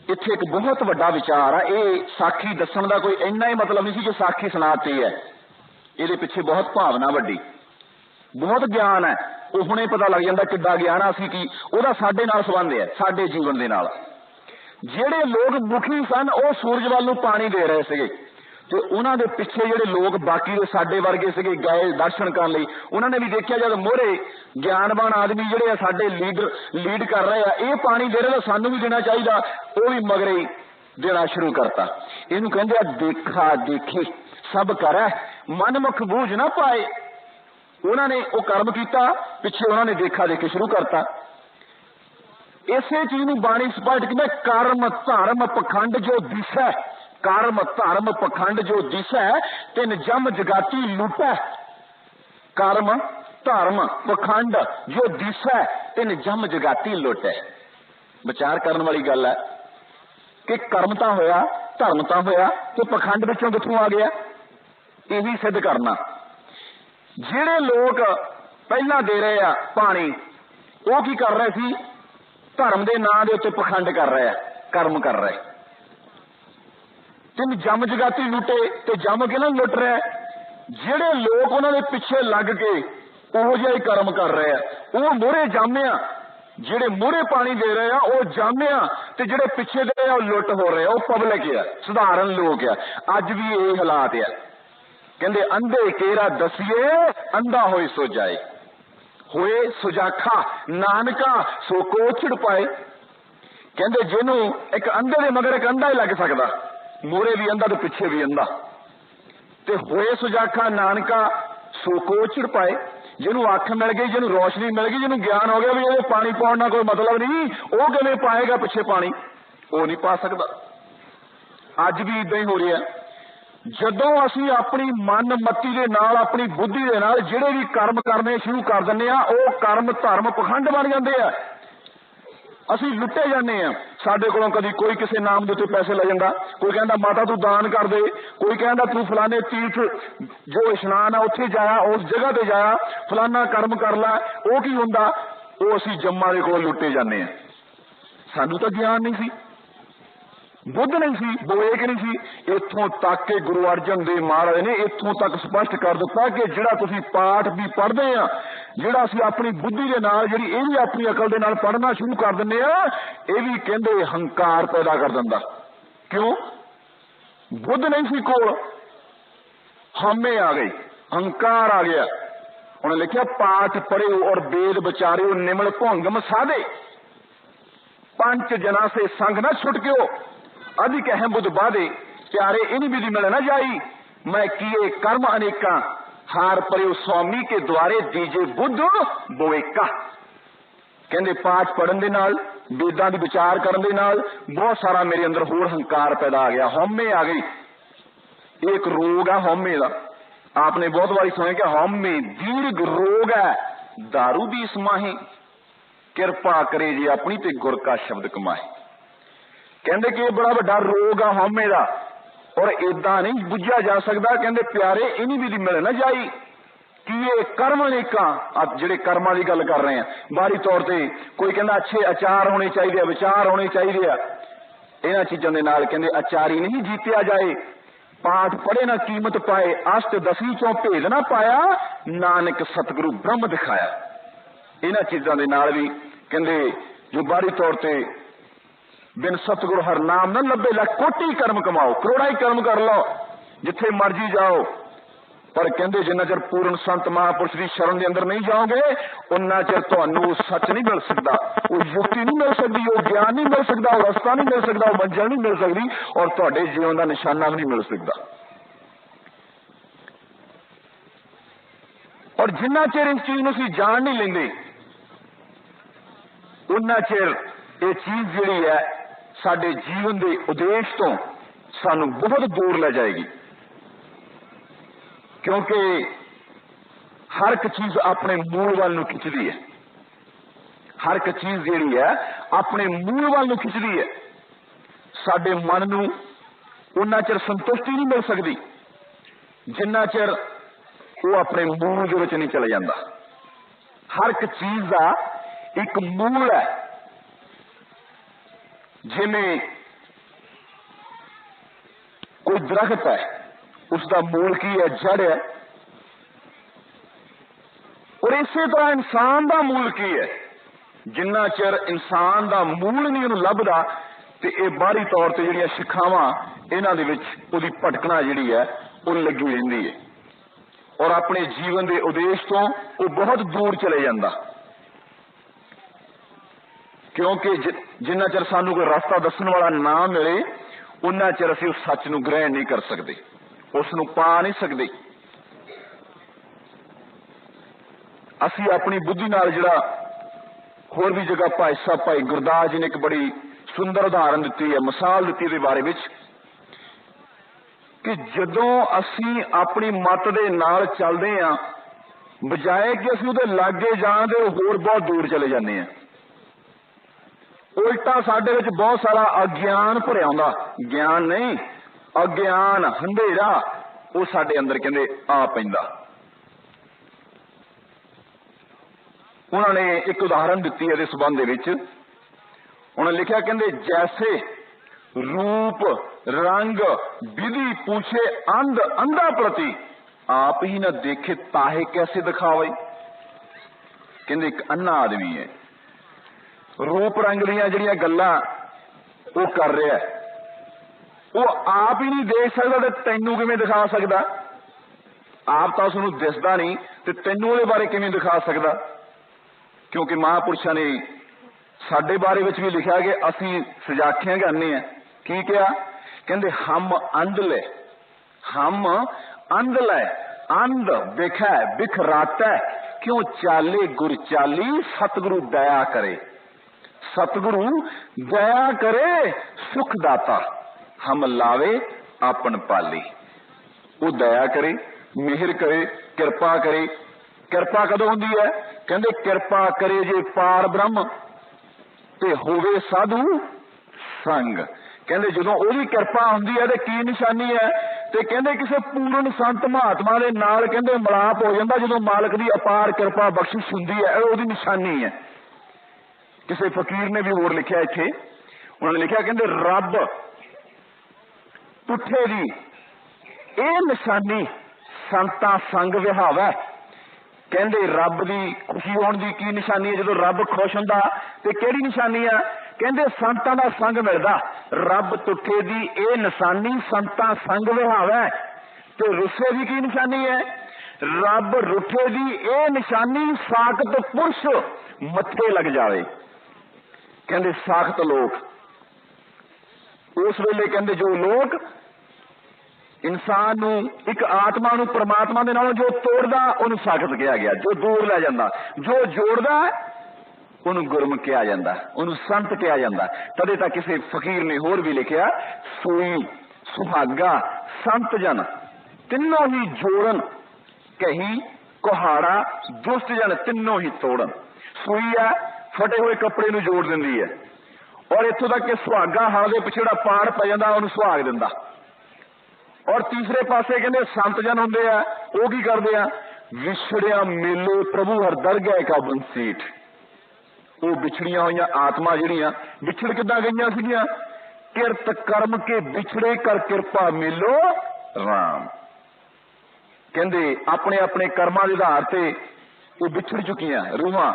इत्थे एक बहुत वड्डा विचार है। ये साखी दस्सण दा कोई इन्ना ही मतलब नहीं सी कि साखी सुणाती है, ये पिछे बहुत भावना वड्डी, बहुत ज्ञान है। वो हुणे पता लग जाता किड्डा ज्ञान है, असीं की उहदा साडे नाल संबंध है, साडे जीवन दे नाल। जिहड़े लोग मुखी सन वो सूरज वाल नूं पानी दे रहे थे, तो उन्हां दे पिछे जिहड़े लोग बाकी दे साडे वर्गे सीगे गए दर्शन करन लई, उन्होंने भी देखिया जब मोहरे ज्ञानवान आदमी जिहड़े आ साडे लीड कर रहे हैं, ये पानी दे रहे, सानू भी देना चाहिए, वो भी मगरे ही देना शुरू करता। इहनूं कहंदे आ देखा देखी सब करे मनमुख बूझ ना पाए। उन्होंने वो कर्म किया, पिछे उन्होंने देखा देखी शुरू करता। इसे चीज नूं बाणी स्पष्ट कि कर्म धर्म पखंड जो दिसै, कर्म धर्म पखंड जो दिसै तिन जम जगाती लुटै। कर्म धर्म पखंड जो दिसै तिन जम जगाती लुटै। विचार करने वाली गल है कि कर्म तो होया, धर्म तो होया, तो पखंड विचों कित्थों आ गया? यही सिद्ध करना। जिहड़े लोग पहला दे रहे आ पानी, वो की कर रहे सी? धर्म के नाम के उत्ते पखंड कर रहे, कर्म कर रहे। तिन जम जगाती लुटे, ते जम के ना लुट रहे। जिहड़े लोग उन्होंने पिछे लग के उहो जिहा ही कर्म कर रहे हैं, वो मोहरे जामिया। जिहड़े मोहरे पानी दे रहे हैं वो जामिया, ते जिहड़े पिछे दे रहे हैं लुट हो रहे हैं, वो पब्लिक है, साधारण लोग है। अज भी यही हालात है। कहते अंधे केरा दसिए अंधा होए सो जाए, होए सुजाखा नानका सो को छिड़ पाए। कहते जिन्हों एक अंधे दे मगर एक अंधा ही लग सकता, मोरे भी अंधा तो पिछे भी अंधा, ते होए सुजाखा नानका सो को छिड़ पाए। जिन्हों अख मिल गई, जिन्हों रोशनी मिल गई, जिन्हों ज्ञान हो गया भी ये पानी पाउण दा कोई मतलब नहीं, वो किवें पाएगा पिछे पानी? वो नहीं पा सकता। अज भी इदां ही हो रहा है। जदों असीं अपनी मन मती दे नाल, अपनी बुद्धि दे नाल जिहड़े भी कर्म करने शुरू कर दिंदे आ, वो कर्म धर्म पखंड बन जाते हैं। असीं लुटे जाने हैं। साडे कोलों कदी कोई किसी नाम दे उत्ते पैसे ले जांदा, कोई कहंदा माता तू दान कर दे, कोई कहंदा तू फलाने तीर्थ जो इशनान है उत्थे जाया, उस जगह ते जाया, फलाना कर्म कर ला। वो की हुंदा? वो असीं जम्मा दे कोल लुटे जाने हैं। सानू तो ज्ञान नहीं सी, बुद्ध नहीं सी, विवेक नहीं सी। इत्थों तक के गुरु अर्जन देव महाराज ने इत्थों तक स्पष्ट कर दिता कि जिहड़ा तुसीं पाठ भी पढ़दे आ, जिहड़ा असीं अपनी बुद्धि दे नाल, जिहड़ी ये भी अपनी अकल दे नाल पढ़ना शुरू कर दिंदे आ, ये भी कहंदे हंकार पैदा कर दिंदा। क्यों? बुद्ध नहीं सी कोल, हामे आ गई, हंकार आ गया। उन्हें लिखा पाठ पढ़े और वेद बचारे निमल भोंगम साधे, पंच जना से संग न छुटक्यो, अधिक अहम बुद्ध बाधे, प्यारे इन विधि मिल न जाई, मैं किए कर्म अनेका, हार परे स्वामी के द्वारे दीजे बुद्ध बोएका। कहंदे पाठ पढ़न दे नाल, वेदां दी विचार करन दे नाल बहुत सारा मेरे अंदर होर हंकार पैदा आ गया, हौमे आ गई। एक रोग है हौमे का। आपने बहुत बारी सुना कि हौमे दीर्घ रोग है, दारू दी समाही, किरपा करे जी अपनी ते गुर का शब्द कमाए। कहंदे कि बड़ा बड़ा रोग है हौमे का, और इदा नहीं बुझा जा सकता। कहंदे प्यारे इन्हीं विधि मिल ना जाई कि ये कर्म अनेका, आप जिहड़े कर्मां की गल कर रहे हैं, बाहरी तौर पर कोई कहंदा अच्छे आचार होने चाहिए, विचार होने चाहिए, इन्हां चीज़ों के नाल कहंदे आचारी नहीं जीतिया जाए, पाठ पढ़े ना कीमत पाए, अष्ट दसवीं चों भेद ना पाया, नानक सतगुरु ब्रह्म दिखाया। इन्हां चीज़ों के नाल भी कहंदे जो बाहरी तौर पर बिन सतगुरु हर नाम न लभे, लख कोटि कर्म कमाओ, करोड़ा ही कर्म कर लो, जिथे मर्जी जाओ, पर कहंदे जिन्ना चਿਰ पूर्ण संत महापुरुष की शरण के अंदर नहीं जाओगे उन्ना चਿਰ तुहानू सच नहीं मिल सकता, वो युक्ति नहीं मिल सकती, वो ज्ञान नहीं मिल सकता, वो रस्ता नहीं मिल सकता, वो मंजिल नहीं मिल सकती, और तुहाडे जीवन का निशाना भी नहीं मिल सकता। और जिन्ना चਿਰ इस चीज नूं असीं जान नहीं लेंदे उन्ना चਿਰ ये चीज जिहड़ी है साडे जीवन के उद्देश तो सानू बहुत दूर ले जाएगी, क्योंकि हर एक चीज अपने मूल वाल नूं खिंचदी है, हर एक चीज जिहड़ी है अपने मूल वाल नूं खिंचदी है। साडे मन नूं उन्ना चਿਰ संतुष्टि नहीं मिल सकती जिन्ना चਿਰ वो अपने मूल दे विच नहीं चले जांदा। हर एक चीज का एक मूल है, जिवें कोई दरख्त है, उसका मूल की है, जड़ है, और इसी तरह इंसान का मूल की है। जिन्ना चਿਰ इंसान का मूल नहीं उन्हें लभदा ते ये बाहरी तौर पर जिहड़ियां शिखावां इन्हां दे विच उहदी भटकना जिहड़ी है वो लगी रहिंदी है, और अपने जीवन के उद्देश तो वो बहुत दूर चले जांदा। क्योंकि जिन्ना चਿਰ सानू कोई रास्ता दस्सण वाला ना मिले उन्ना चਿਰ असीं उस सच नूं ग्रहण नहीं कर सकते, उसनूं पा नहीं सकते। असीं अपनी बुद्धि नाल जिहड़ा होर भी जगह भाई साहब भाई गुरदास जी ने एक बड़ी सुंदर उदाहरण दी है, मिसाल दी है बारे विच कि जदों असीं अपनी मत दे नाल चलदे हां, बजाए कि असीं उहदे लागे जाण दे होर बहुत दूर चले जांदे हां। उल्टा साडे विच बहुत सारा अज्ञान भरिया हुंदा, ज्ञान नहीं अज्ञान अंधेरा वो साडे अंदर कहंदे आ पैंदा। उन्होंने एक उदाहरण दी है इस संबंध विच, उन्होंने लिखा कहंदे जैसे रूप रंग विधि पूछे अंध अंधा प्रति, आप ही न देखे ताहे कैसे दिखावे। कहंदे एक अन्ना आदमी है, रूप रंग दियां जिहड़ियां गल्लां वो कर रहा है, वो आप ही नहीं देख सकता तो तैनू किवें दिखा सकता। आप तो उसनूं दिसदा नहीं तो तैनू उहदे बारे किवें दिखा सकता। क्योंकि महापुरुषां ने साडे बारे विच भी लिखा कि असीं सजाखियां गाने हैं। की कहा? कहंदे हम अंधले, हम अंधले, अंध बिखै बिखराता क्यों चाले गुर चाली, सतगुरु दया करे, सतगुरु दया करे सुख दाता, हम लावे आपन पाली। वो दया करे, मेहर करे, कृपा करे। कृपा कदों हुंदी है? कहंदे कृपा करे जे पार ब्रह्म ते होवे साधु संग। कहंदे जदों ओहदी कृपा हुंदी है ते की निशानी है? ते कहंदे किसी पूर्ण संत महात्मा दे नाल कहंदे मिलाप हो जांदा जदों मालक दी अपार कृपा बख्शिश हुंदी है, ओहदी निशानी है। किसी फकीर ने भी होर लिखा इत्थे, उन्होंने लिखा कहंदे रब पुठे दी ए निशानी संतां संग विहावा। कहंदे रब दी खुशी होण दी की निशानी है? जदों रब खुश हुंदा ते किहड़ी निशानी है? कहंदे संतां दा संग मिलदा। रब तुठे दी ए निशानी संतां संग विहावा। ते रुस्से दी की निशानी है? रब रुठे दी ए निशानी साखत पुरुष मत्थे लग जावे। कहंदे साखत लोग उस वेले कहंदे जो लोग इंसान नू एक आत्मा नू परमात्मा दे नालों जो तोड़दा उन्हें साखत कहा गया, जो दूर लै जांदा। जो जोड़दा ਉਹਨੂੰ ਗੁਰਮੁਖ ਕਿਹਾ ਜਾਂਦਾ, ਉਹਨੂੰ ਸੰਤ ਕਿਹਾ ਜਾਂਦਾ। ਤਦੇ ਤਾਂ ਕਿਸੇ ਫਕੀਰ ਨੇ ਹੋਰ ਵੀ ਲਿਖਿਆ, ਸੂਈ ਸੁਹਾਗਾ ਸੰਤ ਜਨ ਤਿੰਨੋਂ ਹੀ ਜੋੜਨ, ਕਹੀ ਕੁਹਾੜਾ ਦੁਸ਼ਟ ਜਨ ਤਿੰਨੋਂ ਹੀ ਤੋੜਨ। ਸੂਈ ਆ ਫਟੇ ਹੋਏ ਕੱਪੜੇ ਨੂੰ ਜੋੜ ਦਿੰਦੀ ਹੈ, ਔਰ ਇੱਥੋਂ ਤੱਕ ਕਿ ਸੁਹਾਗਾ ਹਲ ਦੇ ਪਿੱਛੇ ਜਿਹੜਾ ਪਾੜ ਪੈ ਜਾਂਦਾ ਉਹਨੂੰ ਸੁਹਾਗ ਦਿੰਦਾ। ਔਰ ਤੀਸਰੇ ਪਾਸੇ ਕਹਿੰਦੇ ਸੰਤ ਜਨ ਹੁੰਦੇ ਆ, ਉਹ ਕੀ ਕਰਦੇ ਆ, ਵਿਛੜਿਆ ਮੇਲੇ ਪ੍ਰਭੂ ਹਰ ਦਰਗਹਿ ਕਾ ਬੰਸੀਠ। ਉਹ ਵਿਛੜੀਆਂ ਹੋਈਆਂ ਆਤਮਾ ਜਿਹੜੀਆਂ ਵਿਛੜ ਕਿੱਦਾਂ ਗਈਆਂ ਸੀਗੀਆਂ, ਕਿਰਤ ਕਰਮ ਕੇ ਵਿਛੜੇ ਕਰ ਕਿਰਪਾ ਮੇਲੋ ਰਾਮ। ਕਹਿੰਦੇ ਆਪਣੇ ਆਪਣੇ ਕਰਮਾਂ ਦੇ ਆਧਾਰ ਤੇ ਉਹ ਵਿਛੜ ਚੁੱਕੀਆਂ ਰੂਹਾਂ।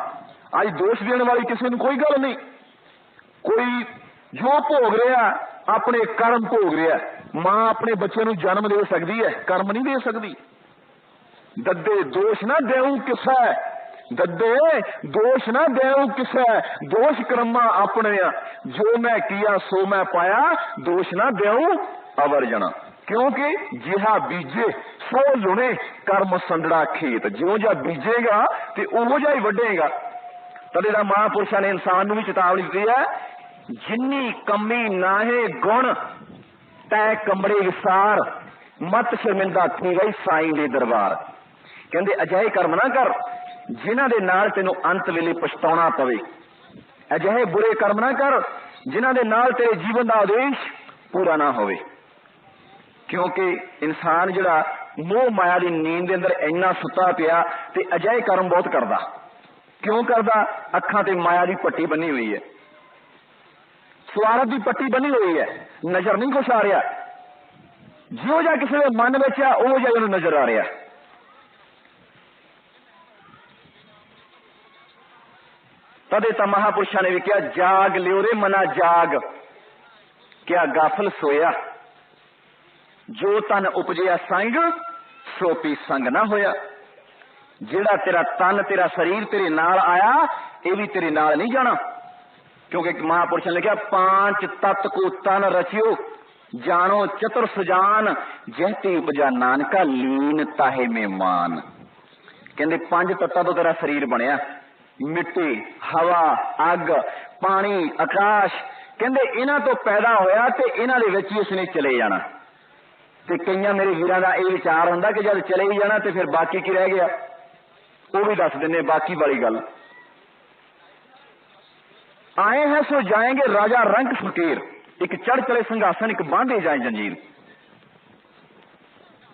ਅੱਜ ਦੋਸ਼ ਦੇਣ ਵਾਲੀ ਕਿਸੇ ਨੂੰ ਕੋਈ ਗੱਲ ਨਹੀਂ। ਕੋਈ ਜੋ ਭੋਗ ਰਿਹਾ ਆਪਣੇ ਕਰਮ ਭੋਗ ਰਿਹਾ। ਮਾਂ ਆਪਣੇ ਬੱਚੇ ਨੂੰ ਜਨਮ ਦੇ ਸਕਦੀ ਹੈ, ਕਰਮ ਨਹੀਂ ਦੇ ਸਕਦੀ। ਦੱਦੇ ਦੋਸ਼ ਨਾ ਦੇਉ ਕਿਸੈ, ਦੱਦੇ ਦੋਸ਼ ਨਾ ਦੇਉ ਕਿਸੈ, ਦੋਸ਼ ਕਰਮਾ ਆਪਣੇ ਆ, ਜੋ ਮੈਂ ਕੀਆ ਸੋ ਮੈਂ ਪਾਇਆ, ਦੋਸ਼ ਨਾ ਦੇਉ ਅਵਰ ਜਣਾ। ਕਿਉਂਕਿ ਜਿਹਾ ਬੀਜੇ ਸੋ ਲੁਣੇ, ਕਰਮ ਸੰਦੜਾ ਖੇਤ। ਜਿਉਂ ਜਿਹਾ ਬੀਜੇਗਾ ਤੇ ਉਹੋ ਜਿਹਾ ਹੀ ਵੱਢੇਗਾ। ਤਦੇ ਦਾ ਮਹਾਂਪੁਰਸ਼ਾਂ ਨੇ ਇਨਸਾਨ ਨੂੰ ਵੀ ਚੇਤਾਵਨੀ ਦਿੱਤੀ ਹੈ, ਜਿੰਨੀ ਕਮੀ ਨਾਹੇ ਗੁਣ ਤੈ ਕਮੜੇ ਵਿਸਾਰ, ਮਤ ਸ਼ਰਮਿੰਦਾ ਥੀ ਗਈ ਸਾਈਂ ਦੇ ਦਰਬਾਰ। ਕਹਿੰਦੇ ਅਜਿਹੇ ਕਰਮ ਨਾ ਕਰ ਜਿਨ੍ਹਾਂ ਦੇ ਨਾਲ ਤੈਨੂੰ ਅੰਤ ਵੇਲੇ ਪਛਤਾਉਣਾ ਪਵੇ। ਅਜਿਹੇ ਬੁਰੇ ਕਰਮ ਨਾ ਕਰ ਜਿਨ੍ਹਾਂ ਦੇ ਨਾਲ ਤੇਰੇ ਜੀਵਨ ਦਾ ਉਦੇਸ਼ ਪੂਰਾ ਨਾ ਹੋਵੇ। ਕਿਉਂਕਿ ਇਨਸਾਨ ਜਿਹੜਾ ਮੋਹ ਮਾਇਆ ਦੀ ਨੀਂਦ ਦੇ ਅੰਦਰ ਇੰਨਾ ਸੁੱਤਾ ਪਿਆ ਤੇ ਅਜਿਹੇ ਕਰਮ ਬਹੁਤ ਕਰਦਾ। ਕਿਉਂ ਕਰਦਾ? ਅੱਖਾਂ ਤੇ ਮਾਇਆ ਦੀ ਪੱਟੀ ਬੰਨੀ ਹੋਈ ਹੈ, ਸਵਾਰਥ ਦੀ ਪੱਟੀ ਬੰਨੀ ਹੋਈ ਹੈ, ਨਜ਼ਰ ਨਹੀਂ ਕੁਛ ਆ ਰਿਹਾ। ਜਿਉਂ ਜਿਹਾ ਕਿਸੇ ਦੇ ਮਨ ਵਿੱਚ ਆ ਉਹ ਜਿਹਾ ਉਹਨੂੰ ਨਜ਼ਰ ਆ ਰਿਹਾ। ਤਦੇ ਤਾਂ ਮਹਾਂਪੁਰਸ਼ਾਂ ਨੇ ਵੀ ਕਿਹਾ, ਜਾਗ ਲਿਓ ਰੇ ਮਨਾ ਜਾਗ, ਕਿਆ ਗਾਫਲ ਸੋਇਆ, ਜੋ ਤਨ ਉਪਜਿਆ ਸੰਗ ਸੋ ਪੀ ਸੰਗ ਨਾ ਹੋਇਆ। ਜਿਹੜਾ ਤੇਰਾ ਤਨ ਤੇਰਾ ਸਰੀਰ ਤੇਰੇ ਨਾਲ ਆਇਆ ਇਹ ਵੀ ਤੇਰੇ ਨਾਲ ਨਹੀਂ ਜਾਣਾ। ਕਿਉਂਕਿ ਮਹਾਂਪੁਰਸ਼ਾਂ ਨੇ ਕਿਹਾ, ਪਾंच तत्व को तन रचियो जानो चतुर सुजान, जहते उपजा नानका लीन ताहे में मान। कहते पंज तत्तां तो तेरा शरीर बनया, मिट्टी हवा अग पानी आकाश। कहते इन्हां तो पैदा होया ते इन्हां दे विच ही इसने चले जाना। ते कईयां मेरे वीरां दा इह विचार हुंदा कि जद चले ही जाना ते फिर बाकी की रह गया। वो भी दस दिने बाकी वाली गल। आए हैं सो जाएंगे राजा रंग फकीर, एक चढ़ चले संघासन एक बांधे जाए जंजीर।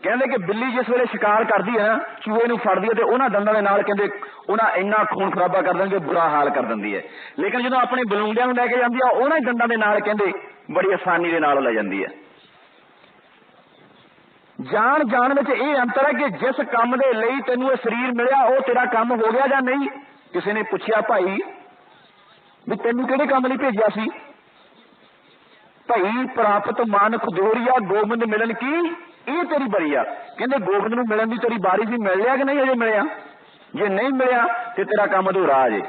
कहते कि बिल्ली जिस वेले शिकार करती है ना, चूहे नूं फड़दी है ते उन्हां दंदां दे नाल कहंदे उन्हां इन्ना खून खराबा कर देंगे, बुरा हाल कर दिंदी है। लेकिन जदों अपने बलूंडियां नूं लैके जांदी है उन्हां दंदां दे नाल कहंदे बड़ी आसानी दे नाल ले जांदी है। जान जान विच इह अंतर है कि जिस काम दे लई तैनूं इह शरीर मिलिया वो तेरा काम हो गया जां नहीं। किसी ने पुछया, भाई भी तेनू किहड़े काम लई भेजिया सी? भाई प्राप्त मानक दोहरिया गोबिंद मिलन की ये तेरी बरी आ। कहंदे गोबिंद नूं मिलन दी तेरी बारी सी, मिल लिया कि नहीं? अजे मिलिया। जे नहीं मिलिया ते तेरा काम अधूरा अजे।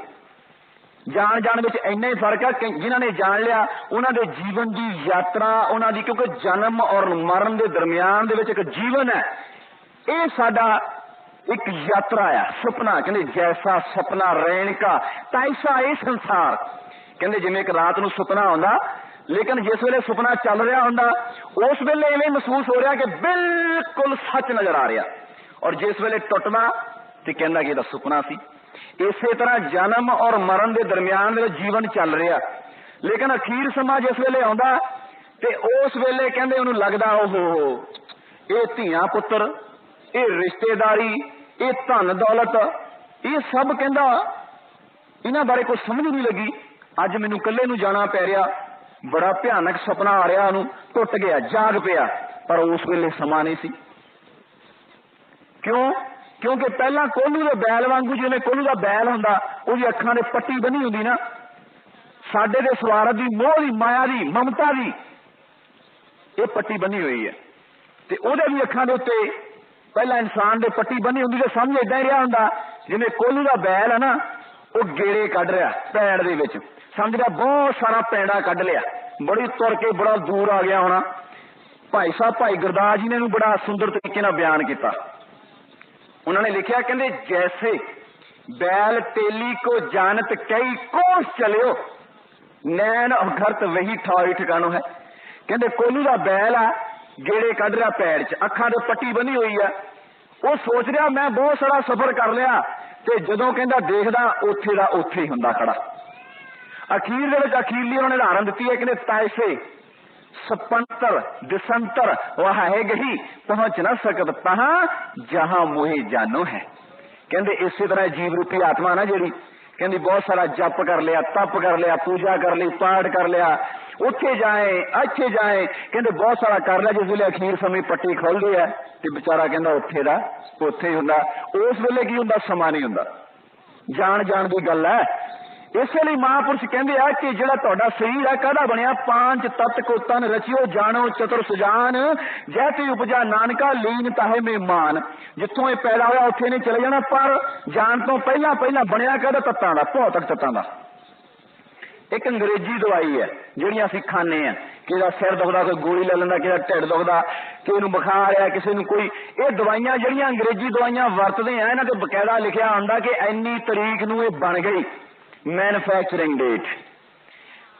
जान जान विच इन्ना ही फर्क है। जिन्हां ने जान लिया उन्हां दे जीवन की यात्रा उन्हां दी, क्योंकि जन्म और मरण के दरमियान दे विच एक जीवन है। ये साडा एक यात्रा है, सुपना। कहते जैसा सपना रैन का तैसा ये संसार। कहते जिवें एक रात नूं सुपना आउंदा, लेकिन जिस वेले सुपना चल रहा हुंदा उस वेले इवें महसूस हो रहा कि बिल्कुल सच नजर आ रहा, और जिस वेले टुटदा ते कहंदा कि इहदा सुपना सी। इसे तरह जन्म और मरण के दरमियान दे जीवन चल रहा, लेकिन अखीर समा जिस वेले आउंदा ते उस वेले कहंदे उहनूं लगदा ओहो ये धीआं पुत्तर, ये रिश्तेदारी, ये धन दौलत, ये सब कहंदा इन्हां बारे कुछ समझ नहीं लगी। अज मैनूं कल्ले नूं जाना पै रहा, बड़ा भयानक सपना आ रहा, उहनूं टुट गया, जाग पिया, पर उस वेले समा नहीं सी। क्यों? क्योंकि पहला कोहलू के बैल वांगू, जिवें कोहलू का बैल हुंदा उहदी अखां दे पट्टी बनी हुंदी ना, साडे दे स्वार्थ दी, मोह दी, माया दी, ममता दी ये पट्टी बनी हुई है। ते उहदे भी अखां दे उत्ते पहला इंसान दे पट्टी बनी हुंदी ते समझ इदां ही रहा हुंदा जिवें कोहलू का बैल है ना, वो गेड़े कढ रहा पैड़ दे विच, समझ रहा बहुत सारा पैड़ा कढ लिया, बड़ी तुर के बड़ा दूर आ गया होना। भाई साहब भाई गुरदास जी ने बड़ा सुंदर तरीके नाल बयान किया। उन्होंने लिखा, कहते जैसे बैल तेली को जानत कई कोस चलियो, नैन घरत वही ठाई ठिकानो है। कहते कोहली का बैल आ, गेड़े कढ़ रहा पैर च, अखा ते पट्टी बनी हुई है, वो सोच रहा मैं बहुत सारा सफर कर लिया, ते जदों कहंदा देखदा उत्थे दा उत्थे ही हुंदा खड़ा। अखीर दे विच अखीरली उन्होंने उदाहरण दी है कि तैसे सपंतर दिसंतर वह है गही पहुंच न सकत तहां जहां मोहे जानो है। कहंदे इसी तरह जीव रूपी आत्मा ना जेड़ी कहंदी बहुत सारा जप कर लिया, तप कर लिया, पूजा कर ली, पाठ कर लिया, उठे जाए अच्छे जाए, कहंदे बहुत सारा कर लिया, जिस वेले अखीर समय पट्टी खोलदी है ते बेचारा कहंदा उत्थे दा उत्थे ही हुंदा। उस वेले की हुंदा, समा नहीं हुंदा, जान जान दी गल है। इसलिए महापुरुष कहते हैं कि जिहड़ा तुहाडा शरीर है कहदा बनिया, पांच तत्त को तन रचियो जानो चतुर सुजान, जैसे उपजा नानका लीन ताहे में मान। जिथों ये पैदा होया उत्थे नहीं चले जाना, पर जान तो पहला पहला बनिया कहदा तत्तां दा, भौतिक तत्तां दा। एक अंग्रेजी दवाई है जिहड़ी असीं खाने आ, किसी सिर दुखदा कोई गोली ले लैंदा, किसी ढिड दुखदा, किसी नूं बुखार है, किसी नूं कोई, ये दवाइयां जिहड़ियां अंग्रेजी दवाइयां वरतदे आ, इन्हां ते बकायदा लिखिया हुंदा कि इन्नी तरीक नूं ये बन गई मैन्युफैक्चरिंग डेट,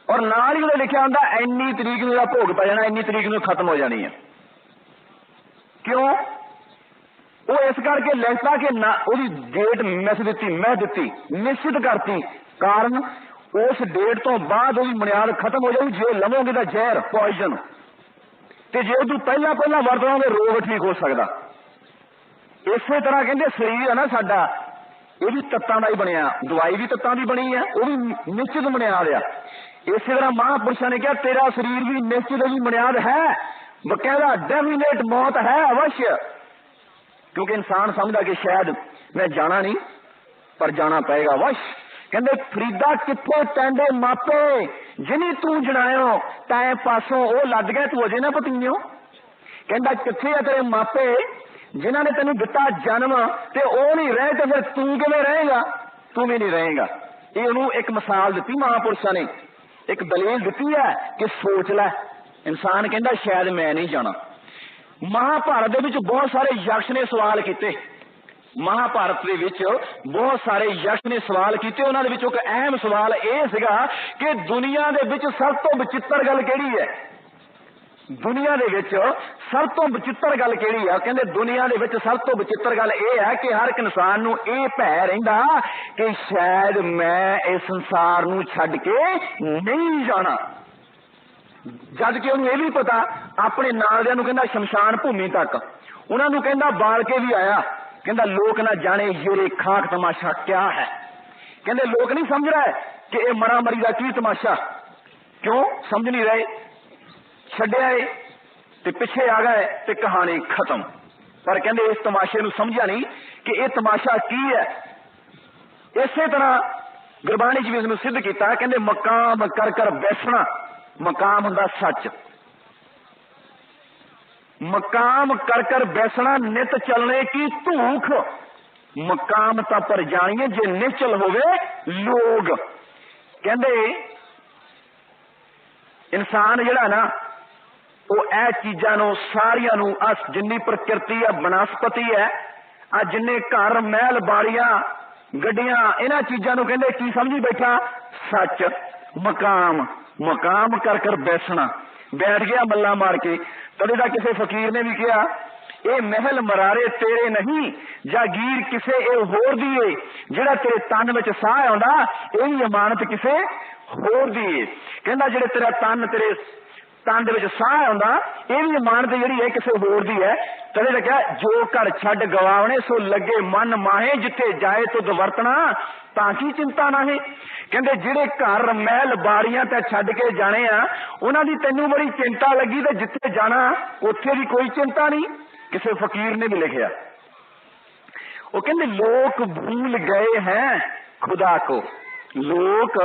और नाल ही लिखा होंदा इन्नी तरीक नूं भोग पै जाना, इन्नी तरीक नूं खत्म हो जानी है। क्यों? वो इस करके लिखता कि ना उसकी डेट मिस दी, मैं दी निश्चित करती, कारण उस डेट तो बाद उसकी बुनियाद खत्म हो जाएगी। जे लवोगे तो जहर पॉइजन, ते जे तू पहला पहला वरतोगे रोग ठीक हो सकता। इसे तरह कहते शरीर है ना साडा, ये भी तत्तां दा ही बनिया, दवाई भी तत्तां दी बनी है, वो भी निश्चित बुनियाद आ। इसी तरह महापुरुषों ने कहा तेरा शरीर भी निश्चित ही बुनियाद है, बकायदा डेफिनेट मौत है अवश्य। क्योंकि इंसान समझदा कि शायद मैं जाना नहीं, पर जाना पड़ेगा अवश्य। कहंदे फरीदा किथे टैंडे मापे जिनी तू जनायो, तै पासों वो लद गए तू अजे ना पतीओ। कहंदा किथे है तेरे मापे जिन्हों ने तेन दिता जन्म, ते ओ नहीं रहे तो फिर तू किवें रहेगा? तू भी नहीं रहेगा। ये उन्होंने एक मिसाल दी महापुरुषों ने, एक दलील दी है कि सोच लै। इंसान कहता शायद मैं नहीं जाना। महाभारत दे विच बहुत सारे यक्ष ने सवाल किए, महाभारत दे विच बहुत सारे यक्ष ने सवाल किए। उन्होंने एक अहम सवाल यह सीगा कि दुनिया दे विच सब तो विचित्र गल किहड़ी है? दुनिया दे विच सब तो विचित्र गल किहड़ी है? कहंदे दुनिया दे विच सब तो विचित्र गल यह है कि हर एक इंसान नूं इह भै रहिंदा कि शायद मैं इस संसार नूं छड्ड के नहीं जाना। जद कि उन्हें यह भी पता अपने नालदियां नूं कहंदा शमशान भूमि तक, उन्हां नूं कहंदा बाल के भी आया, कहंदा लोक ना जाने ये खाक तमाशा क्या है। कहंदे लोग नहीं समझ रहे कि यह मरा मरी का की तमाशा, क्यों समझ नहीं रहे, छड्डिया ते पिछे आ गए ते कहानी खत्म। पर कहंदे इस तमाशे नूं समझिया नहीं कि यह तमाशा की है। इसे तरह गुरबाणी च भी इसनूं सिद्ध किया, कहंदे मकाम कर कर बैसना, मकाम हुंदा सच, मकाम कर कर बैसना नित चलने की धूख, मकाम ता पर जानिए जे निश्चल होवे लोग। कहंदे इंसान जिहड़ा ना वो ए चीजां नूं सारियां नूं जिन्नी प्रकृति है बनस्पति है, आ जिन्ने घर महल बाड़ियां गड्डियां इन्हां चीजां नूं कहंदे की समझी बैठा? सच। मकाम, मकाम कर कर बैसना, बैठ गया मल्ला मार के। तदे दा किसी फकीर ने भी कहा ये महल मरारे तेरे नहीं, जागीर किसे ए होर दी है, जिहड़ा तेरे तन विच साह आउंदा यही अमानत किसे होर दी है। कहंदा जिहड़े तेरा तन तेरे तन दे विच साह आउंदा ये भी अमानत जिहड़ी है किसे होर दी है। तदे दा कहा जो घर छड्ड गवावणे सो लगे मन माहे, जिथे जाए तुद वरतना ताकि चिंता ना है। कहंदे जिहड़े घर महल बाड़ियां ते छड्ड के जाने आ उन्हां दी तैनूं बड़ी चिंता लगी, ते जिथे जाना उत्थे भी कोई चिंता नहीं। किसी फकीर ने भी लिखा, वो कहते लोग भूल गए हैं खुदा को, लोग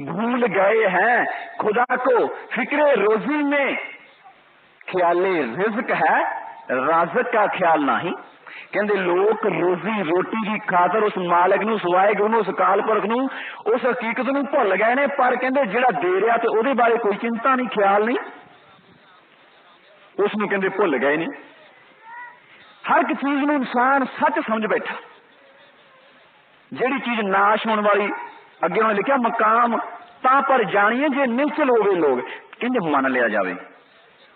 भूल गए हैं खुदा को, फिक्रे रोजी में ख्याले रिज़्क है, राज़िक का ख्याल नहीं। कहते लोग रोजी रोटी की खातर उस मालिक नूं सवाएग नूं उस अकाल पुरख नूं उस हकीकत नूं भुल गए ने, पर कहते जिहड़ा दे रहा ते उहदे बारे कोई चिंता नहीं, ख्याल नहीं, उसनूं कहते भुल गए नहीं। हर एक चीज में इंसान सच समझ बैठा। ਜਿਹੜੀ ਚੀਜ਼ ਨਾਸ਼ ਹੋਣ ਵਾਲੀ, ਅੱਗੇ ਉਹਨੇ ਲਿਖਿਆ ਮਕਾਮ ਤਾਂ ਪਰ ਜਾਣੀਏ ਜੇ ਨਿਸ਼ਚਲ ਹੋਵੇ ਲੋਕ, ਕਹਿੰਦੇ ਮੰਨ ਲਿਆ ਜਾਵੇ,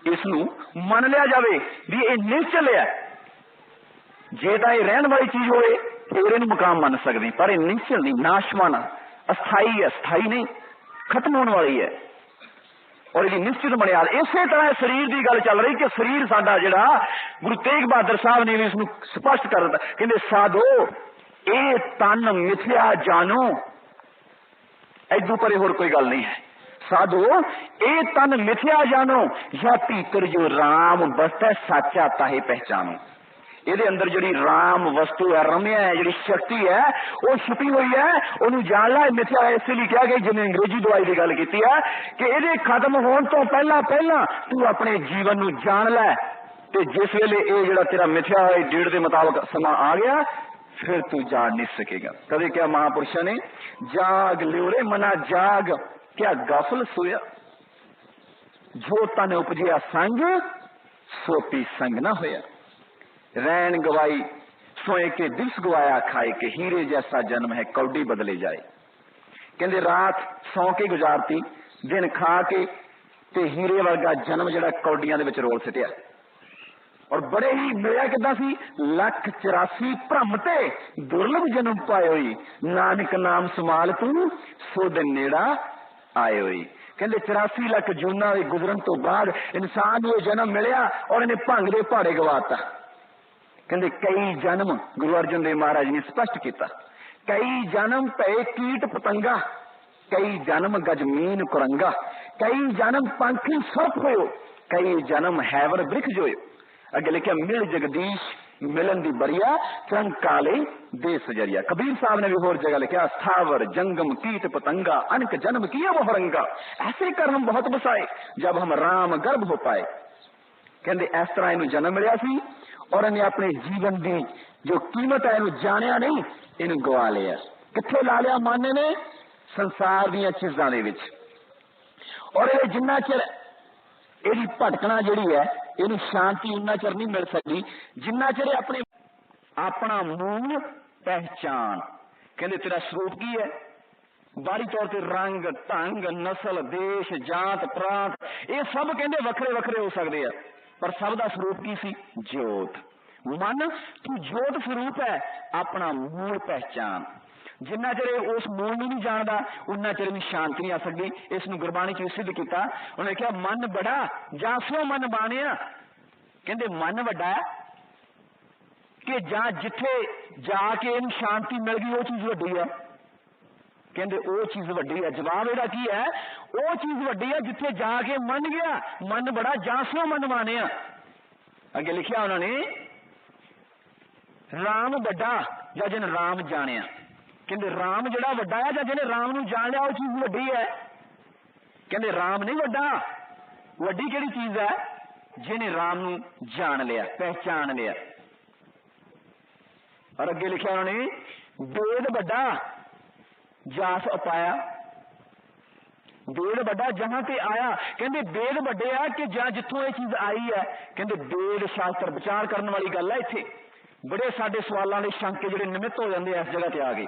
ਇਸ ਨੂੰ ਮੰਨ ਲਿਆ ਜਾਵੇ ਵੀ ਇਹ ਨਿਸ਼ਚਲ ਹੈ। ਜੇ ਤਾਂ ਇਹ ਰਹਿਣ ਵਾਲੀ ਚੀਜ਼ ਹੋਵੇ ਫਿਰ ਇਹਨੂੰ ਮਕਾਮ ਮੰਨ ਸਕਦੇ, ਪਰ ਇਹ ਨਿਸ਼ਚਲ ਨਹੀਂ, ਨਾਸ਼ਵਾਨ, ਅਸਥਾਈ ਹੈ, ਸਥਾਈ ਨਹੀਂ, ਖਤਮ ਹੋਣ ਵਾਲੀ ਹੈ ਔਰ ਇਹਦੀ ਨਿਸ਼ਚਿਤ ਬੁਨਿਆਦ। ਇਸੇ ਤਰ੍ਹਾਂ ਸਰੀਰ ਦੀ ਗੱਲ ਚੱਲ ਰਹੀ ਕਿ ਸਰੀਰ ਸਾਡਾ ਜਿਹੜਾ, ਗੁਰੂ ਤੇਗ ਬਹਾਦਰ ਸਾਹਿਬ ਨੇ ਵੀ ਇਸ ਨੂੰ ਸਪਸ਼ਟ ਕਰ ਦਿੱਤਾ, ਕਹਿੰਦੇ ਸਾਧੋ ਇਹ ਤਨ ਮਿਥਿਆ ਜਾਣੋ, ਏਦੂ ਪਰੇ ਹੋਰ ਕੋਈ ਗੱਲ ਨਹੀਂ ਹੈ। ਸਾਧੋ ਇਹ ਤਨ ਮਿਥਿਆ ਜਾਣੋ, ਜਾਂ ਭੀਤਰ ਜੋ ਰਾਮ ਬਸਤੈ ਸਾਚਾ ਤਾਹੇ ਪਹਿਚਾਨੋ। ਇਹਦੇ ਅੰਦਰ ਜਿਹੜੀ ਰਾਮ ਵਸਤੂ ਹੈ, ਰਮਿਆ ਹੈ, ਜਿਹੜੀ ਸ਼ਕਤੀ ਹੈ ਉਹ ਛੁਪੀ ਹੋਈ ਹੈ, ਉਹਨੂੰ ਜਾਣ ਲੈ। ਮਿਥਿਆ ਇਸੇ ਲਈ ਕਿਹਾ ਗਿਆ, ਜਿਵੇਂ ਅੰਗਰੇਜ਼ੀ ਦਵਾਈ ਦੀ ਗੱਲ ਕੀਤੀ ਹੈ ਕਿ ਇਹਦੇ ਖਤਮ ਹੋਣ ਤੋਂ ਪਹਿਲਾਂ ਤੂੰ ਆਪਣੇ ਜੀਵਨ ਨੂੰ ਜਾਣ ਲੈ, ਤੇ ਜਿਸ ਵੇਲੇ ਇਹ ਜਿਹੜਾ ਤੇਰਾ ਮਿਥਿਆ ਹੋਇਆ ਡੇਢ ਦੇ ਮੁਤਾਬਕ ਸਮਾਂ ਆ ਗਿਆ ਫਿਰ ਤੂੰ ਜਾਣ ਨਹੀਂ ਸਕੇਗਾ। ਕਦੇ ਕਿਹਾ ਮਹਾਂਪੁਰਸ਼ਾਂ ਨੇ, ਜਾਗ ਲਿਓ ਰੇ ਮਨਾ ਜਾਗ, ਕਿਆ ਗਾਫਲ ਸੋਇਆ, ਜੋ ਤਨ ਉਪਜਿਆ ਸੰਗ ਸੋਪੀ ਸੰਗ ਨਾ ਹੋਇਆ। रैन गवाई सोए के दिवस गवाया, खाए के हीरे जैसा जन्म है कौडी बदले जाए। कहते रात सौ के गुजारती, दिन खा के ते हीरे वर्गा जन्म जिहड़ा कौडियां दे विच रोल सिटिया। और बड़े ही मिलिया किदां सी, 184 भ्रम ते दुर्लभ जन्म पाए होई, नानक नाम संभाल तू सो दिन नेड़ा आए होई। कहते 84 लाख जूना गुजरन तो बाद इंसान को जन्म मिलिया और इन्हें भंग दे पहाड़े गवाता। कहते कई जन्म, गुरु अर्जन देव महाराज ने स्पष्ट किया, कई जन्म पे कीट पतंगा, कई जन्म गजमीन कुरंगा, कई जन्म पंखी सर्प हो, कई जन्म हैवर वृक्ष जो। अगे लिखा मिल जगदीश मिलन दी बरिया, चरण काले दे सजरिया। कबीर साहब ने भी होर जगह लिखा, स्थावर जंगम कीट पतंगा अनक जन्म किया वो हरंगा, ऐसे कर हम बहुत बसाए जब हम राम गर्भ हो पाए। कहते इस तरह इन्हें जन्म मिलिया सी और इन्हें अपने जीवन की जो कीमत है इन्हें जानिया नहीं, इन्हें गवा लिया। किथे ला लिया माने ने, संसार दी चीज़ों दे विच। और ये जिन्ना चिर इहदी भटकना जिहड़ी है, इहनूं शांति उन्ना चिर नहीं मिल सकती जिन्ना चिर अपने अपना मूल पहचान। कहते तेरा स्वरूप की है, बारी तौर पर रंग ढंग नस्ल देश जात प्रांत ये सब कहते वखरे वखरे हो सकते हैं, पर सब का स्वरूप की सी, जोत। मन तू जोत स्वरूप है, अपना मूल पहचान। जिन्ना चिर उस मूल नहीं जानता उन्ना चिर शांति नहीं आ सकती। इस गुरबाणी च सिद्ध किया, उन्हें कहा मन बड़ा जासो मन बाणिया। कहते मन वड्डा कि जा जिथे जाके इन शांति मिल गई वो चीज वड्डी है। कहते वो चीज वड्डी है। जवाब एदा की है, वो चीज वड्डी है जिथे जाके मन गया, मन बड़ा जासो मन मानिया। अगे लिखिया उन्होंने, राम वड्डा या जिन राम जानिया। कहते राम जड़ा वड्डा है या जिन्हें राम नूं जान लिया वो चीज वड्डी है। कहते राम नहीं वड्डा, वड्डी केड़ी चीज है, जिन्हें राम नूं जान लिया, पहचान लिया। और अगे लिखिया उन्होंने, वेद वड्डा जास अपाया, वेद वड्डा जहां ते आया। कहते वेद वड्डे आ कि जहां जिथों ये चीज आई है। कहते वेद शास्त्र विचार करने वाली गल है। इत्थे बड़े साडे सवालों के शंके जिहड़े निमित्त हो जाते इस जगह ते आ गए।